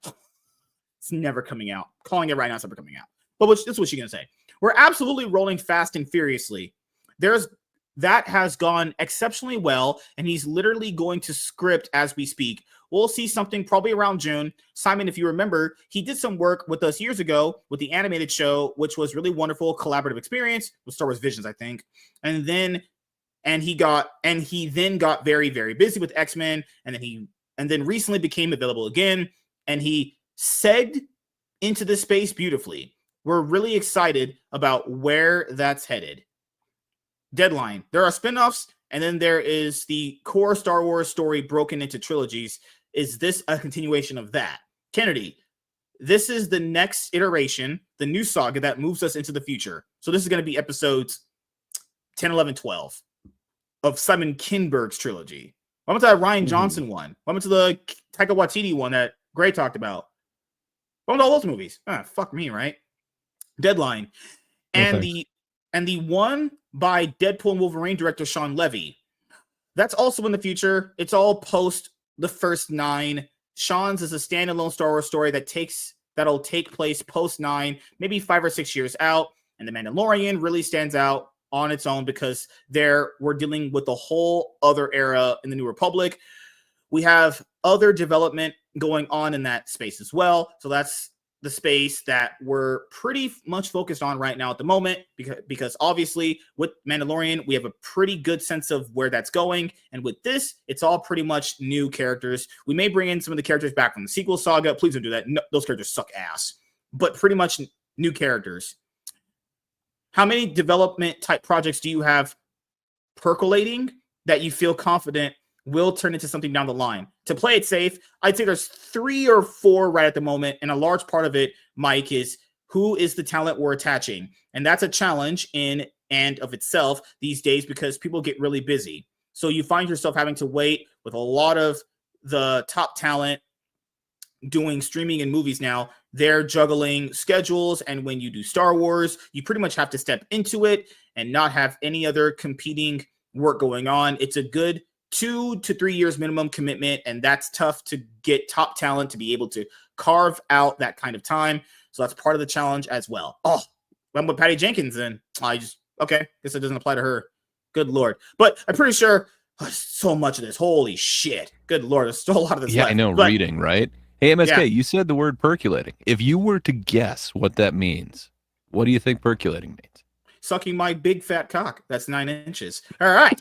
Speaker 1: It's never coming out. Calling it right now, it's never coming out. But this is what she's going to say. We're absolutely rolling fast and furiously. That has gone exceptionally well, and he's literally going to script as we speak. We'll see something probably around June. Simon, if you remember, he did some work with us years ago with the animated show, which was really wonderful, collaborative experience with Star Wars Visions, I think. And he then got very, very busy with X-Men, and then recently became available again, and he segued into this space beautifully. We're really excited about where that's headed. Deadline. There are spinoffs, and then there is the core Star Wars story broken into trilogies. Is this a continuation of that? Kennedy, this is the next iteration, the new saga that moves us into the future. So this is going to be episodes 10, 11, 12 of Simon Kinberg's trilogy. What about that Ryan Johnson one? What about the Taika Waititi one that Gray talked about? What about all those movies? Fuck me, right? Deadline. And the one by Deadpool and Wolverine director Sean Levy. That's also in the future. It's all post the first 9. Sean's is a standalone Star Wars story that'll take place post 9, maybe 5 or 6 years out. And The Mandalorian really stands out on its own because we're dealing with a whole other era in the New Republic. We have other development going on in that space as well. So that's the space that we're pretty much focused on right now at the moment, because obviously with Mandalorian, we have a pretty good sense of where that's going. And with this, it's all pretty much new characters. We may bring in some of the characters back from the sequel saga. Please don't do that. No, those characters suck ass, but pretty much new characters. How many development type projects do you have percolating that you feel confident will turn into something down the line? To play it safe, I'd say there's 3 or 4 right at the moment. And a large part of it, Mike, is who is the talent we're attaching? And that's a challenge in and of itself these days because people get really busy. So you find yourself having to wait with a lot of the top talent doing streaming and movies now. They're juggling schedules. And when you do Star Wars, you pretty much have to step into it and not have any other competing work going on. It's a good 2 to 3 years minimum commitment, and that's tough to get top talent to be able to carve out that kind of time. So that's part of the challenge as well. Oh, I'm with Patty Jenkins, and guess it doesn't apply to her. Good Lord. But I'm pretty sure so much of this. Holy shit. Good Lord. There's still a lot of this left.
Speaker 2: I know, reading, right? Hey, MSK, you said the word percolating. If you were to guess what that means, what do you think percolating means?
Speaker 1: Sucking my big fat cock. That's 9 inches. All right.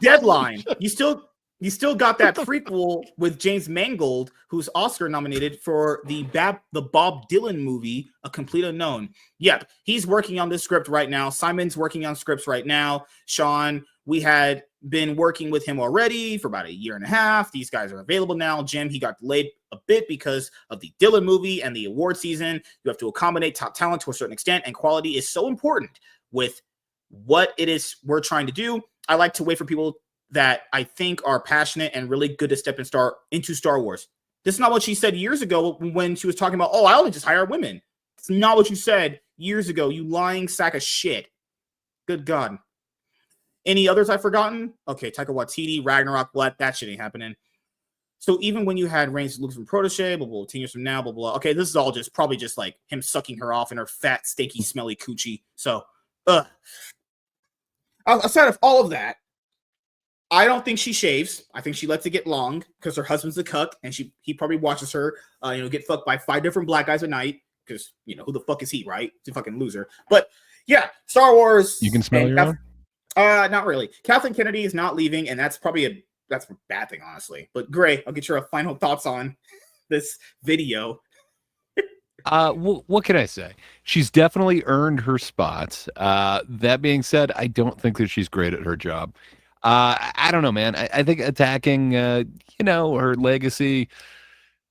Speaker 1: Deadline. You still You still got that prequel with James Mangold, who's Oscar nominated for the Bob Dylan movie, A Complete Unknown. Yep, he's working on this script right now. Simon's working on scripts right now. Sean, we had been working with him already for about a year and a half. These guys are available now. Jim, he got delayed a bit because of the Dylan movie and the award season. You have to accommodate top talent to a certain extent, and quality is so important with what it is we're trying to do. I like to wait for people that I think are passionate and really good to step into Star Wars. This is not what she said years ago when she was talking about, oh, I only just hire women. It's not what you said years ago, you lying sack of shit. Good God. Any others I've forgotten? Okay, Taika Waititi, Ragnarok, that shit ain't happening. So even when you had Reigns Lucas from Protege, blah, blah, 10 years from now, blah, blah. Okay, this is all just probably just like him sucking her off in her fat, stinky, smelly coochie. So, aside of all of that, I don't think she shaves. I think she lets it get long because her husband's a cuck, and he probably watches her, get fucked by 5 different black guys a night because, who the fuck is he, right? He's a fucking loser. But yeah, Star Wars.
Speaker 2: You can smell your own?
Speaker 1: Not really. Kathleen Kennedy is not leaving, and that's probably that's a bad thing, honestly. But Gray, I'll get your final thoughts on this video.
Speaker 2: What can I say? She's definitely earned her spot. That being said, I don't think that she's great at her job. I don't know, man. I think attacking, her legacy,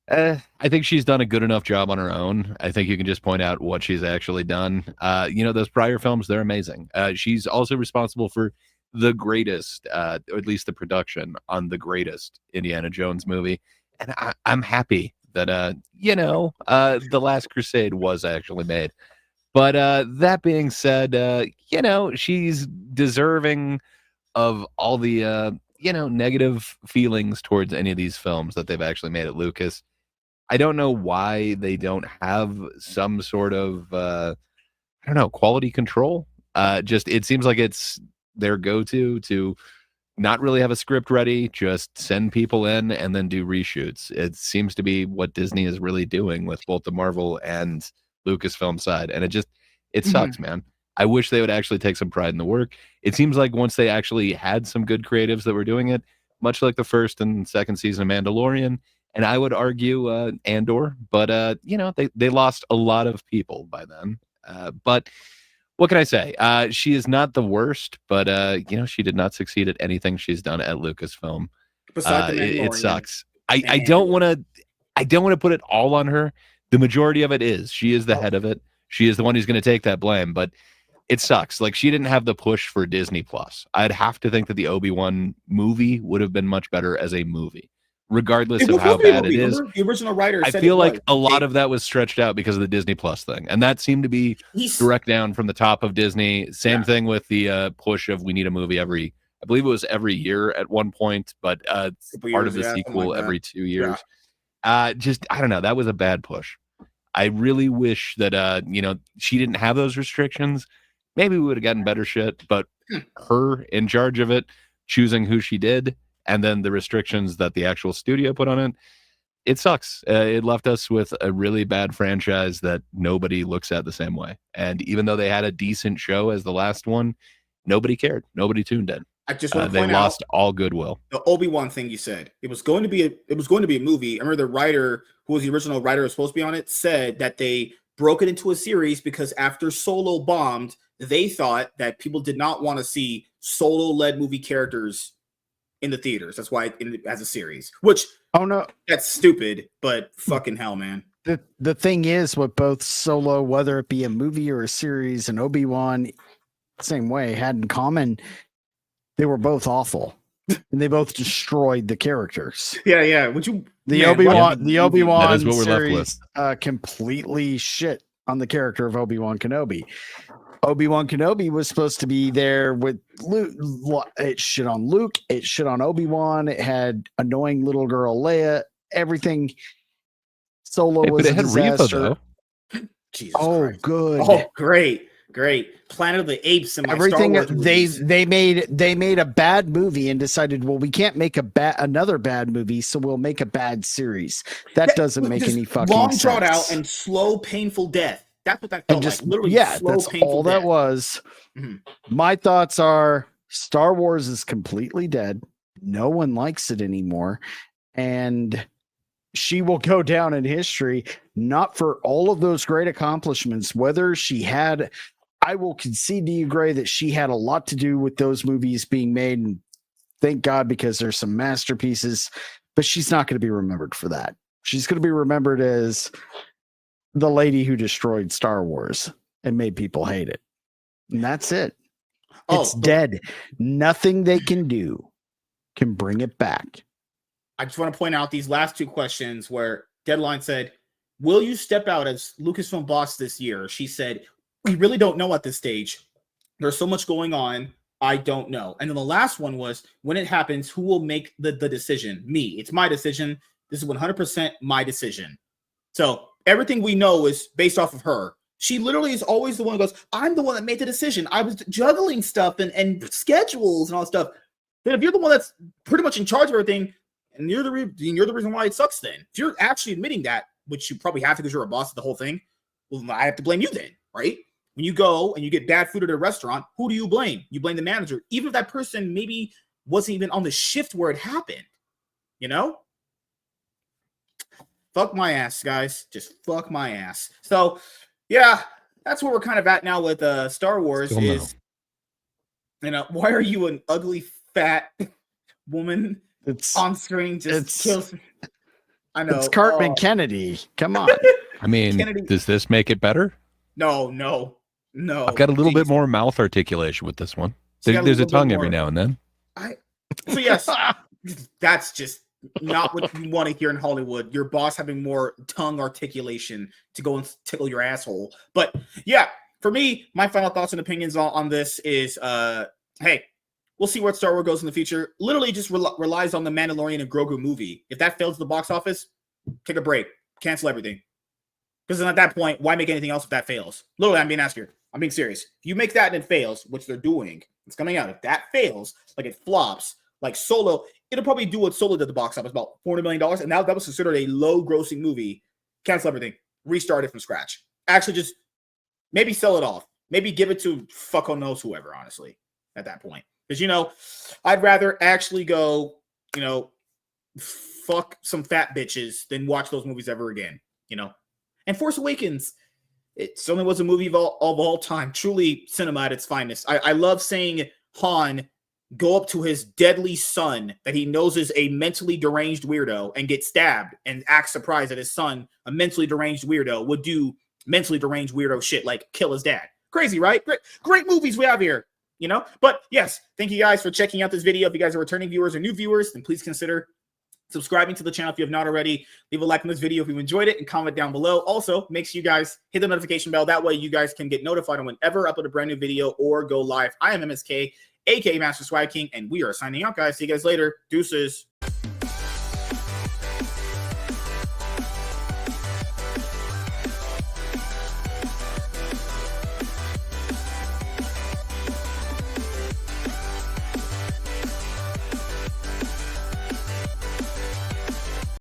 Speaker 2: I think she's done a good enough job on her own. I think you can just point out what she's actually done. Those prior films, they're amazing. She's also responsible for the greatest, or at least the production on the greatest Indiana Jones movie. And I'm happy that, The Last Crusade was actually made. But that being said, she's deserving of all the negative feelings towards any of these films that they've actually made at Lucas. I don't know why they don't have some sort of quality control. It seems like it's their go-to to not really have a script ready, just send people in and then do reshoots. It seems to be what Disney is really doing with both the Marvel and Lucasfilm side, and it sucks, man. I wish they would actually take some pride in the work. It seems like once they actually had some good creatives that were doing it, much like the first and second season of Mandalorian, and I would argue Andor, but they lost a lot of people by then. But what can I say? She is not the worst, but she did not succeed at anything she's done at Lucasfilm. It sucks. I don't want to put it all on her. The majority of it is. She is the head of it. She is the one who's going to take that blame, but it sucks. Like, she didn't have the push for Disney Plus. I'd have to think that the Obi-Wan movie would have been much better as a movie, regardless of how bad it is.
Speaker 1: The original writer
Speaker 2: I feel like a lot of that was stretched out because of the Disney Plus thing, and that seemed to be direct down from the top of Disney. Same thing with the push of we need a movie I believe it was every year at one point, but part of the sequel every 2 years. I don't know. That was a bad push. I really wish that she didn't have those restrictions. Maybe we would have gotten better shit, but her in charge of it, choosing who she did, and then the restrictions that the actual studio put on it sucks. It left us with a really bad franchise that nobody looks at the same way. And even though they had a decent show as the last one, nobody cared. Nobody tuned in.
Speaker 1: I just want to
Speaker 2: they
Speaker 1: point
Speaker 2: lost
Speaker 1: out
Speaker 2: all goodwill.
Speaker 1: The Obi-Wan thing you said. It was going to be a movie. I remember the writer, who was the original writer who was supposed to be on it, said that they broke it into a series because after Solo bombed, they thought that people did not want to see Solo-led movie characters in the theaters. That's why as a series. Which,
Speaker 4: oh no,
Speaker 1: that's stupid, but fucking hell, man.
Speaker 4: The thing is, what both Solo, whether it be a movie or a series, and Obi-Wan, same way, had in common, they were both awful, and they both destroyed the characters.
Speaker 1: Yeah. Would you?
Speaker 4: The Obi-Wan
Speaker 2: that is what we're
Speaker 4: series
Speaker 2: left with.
Speaker 4: Completely shit on the character of Obi-Wan Kenobi. Obi-Wan Kenobi was supposed to be there with Luke. It shit on Luke. It shit on Obi-Wan. It had annoying little girl Leia. Everything. Solo was a disaster.
Speaker 2: Reva, though.
Speaker 1: Jesus Christ.
Speaker 4: Good.
Speaker 1: Oh, great. Planet of the Apes and
Speaker 4: everything. They made a bad movie and decided, well, we can't make another bad movie, so we'll make a bad series. That doesn't make any fucking
Speaker 1: long
Speaker 4: sense.
Speaker 1: Drawn out and slow, painful death. That's what that felt like. Literally, slow,
Speaker 4: that's
Speaker 1: painful
Speaker 4: all
Speaker 1: death.
Speaker 4: That was. Mm-hmm. My thoughts are: Star Wars is completely dead. No one likes it anymore. And she will go down in history, not for all of those great accomplishments, whether she had, I will concede to you, Gray, that she had a lot to do with those movies being made. And thank God, because there's some masterpieces, but she's not going to be remembered for that. She's going to be remembered as the lady who destroyed Star Wars and made people hate it. And that's it. It's dead. Nothing they can do can bring it back.
Speaker 1: I just want to point out these last two questions where Deadline said, will you step out as Lucasfilm boss this year? She said, we really don't know at this stage. There's so much going on. I don't know. And then the last one was, when it happens, who will make the decision? Me. It's my decision. This is 100% my decision. So everything we know is based off of her. She literally is always the one who goes, I'm the one that made the decision. I was juggling stuff and schedules and all that stuff. Then if you're the one that's pretty much in charge of everything, and you're the reason why it sucks then. If you're actually admitting that, which you probably have to because you're a boss of the whole thing, well, I have to blame you then, right? When you go and you get bad food at a restaurant, who do you blame? You blame the manager, even if that person maybe wasn't even on the shift where it happened, you know? Fuck my ass, guys. Just fuck my ass. So, yeah, that's where we're kind of at now with Star Wars.
Speaker 2: Still
Speaker 1: is, you know, why are you an ugly, fat woman?
Speaker 4: It's
Speaker 1: on screen just kills. I know.
Speaker 4: It's Cartman Kennedy. Come on.
Speaker 2: I mean,
Speaker 1: Kennedy.
Speaker 2: Does this make it better?
Speaker 1: No.
Speaker 2: I've got a little bit more mouth articulation with this one. There's a tongue every now and then.
Speaker 1: So yes, that's just not what you want to hear in Hollywood. Your boss having more tongue articulation to go and tickle your asshole. But yeah, for me, my final thoughts and opinions on this is, hey, we'll see where Star Wars goes in the future. Literally just relies on the Mandalorian and Grogu movie. If that fails the box office, take a break. Cancel everything. Because then at that point, why make anything else if that fails? Literally, I'm being asked here. I'm being serious. If you make that and it fails, which they're doing, it's coming out. If that fails, like it flops, like Solo, it'll probably do what Solo did at the box office, about $400 million. And now that was considered a low-grossing movie. Cancel everything. Restart it from scratch. Actually, just maybe sell it off. Maybe give it to fuck knows whoever, honestly, at that point. Because, you know, I'd rather actually go, you know, fuck some fat bitches than watch those movies ever again, you know. And Force Awakens, it certainly was a movie of all time. Truly cinema at its finest. I love seeing Han go up to his deadly son that he knows is a mentally deranged weirdo and get stabbed and act surprised that his son, a mentally deranged weirdo, would do mentally deranged weirdo shit like kill his dad. Crazy, right? Great movies we have here. You know, but yes, thank you guys for checking out this video. If you guys are returning viewers or new viewers, then please consider subscribing to the channel if you have not already. Leave a like on this video if you enjoyed it and comment down below. Also, make sure you guys hit the notification bell. That way you guys can get notified on whenever I upload a brand new video or go live. I am MSK, aka Master Swag King, and we are signing out, guys. See you guys later. Deuces.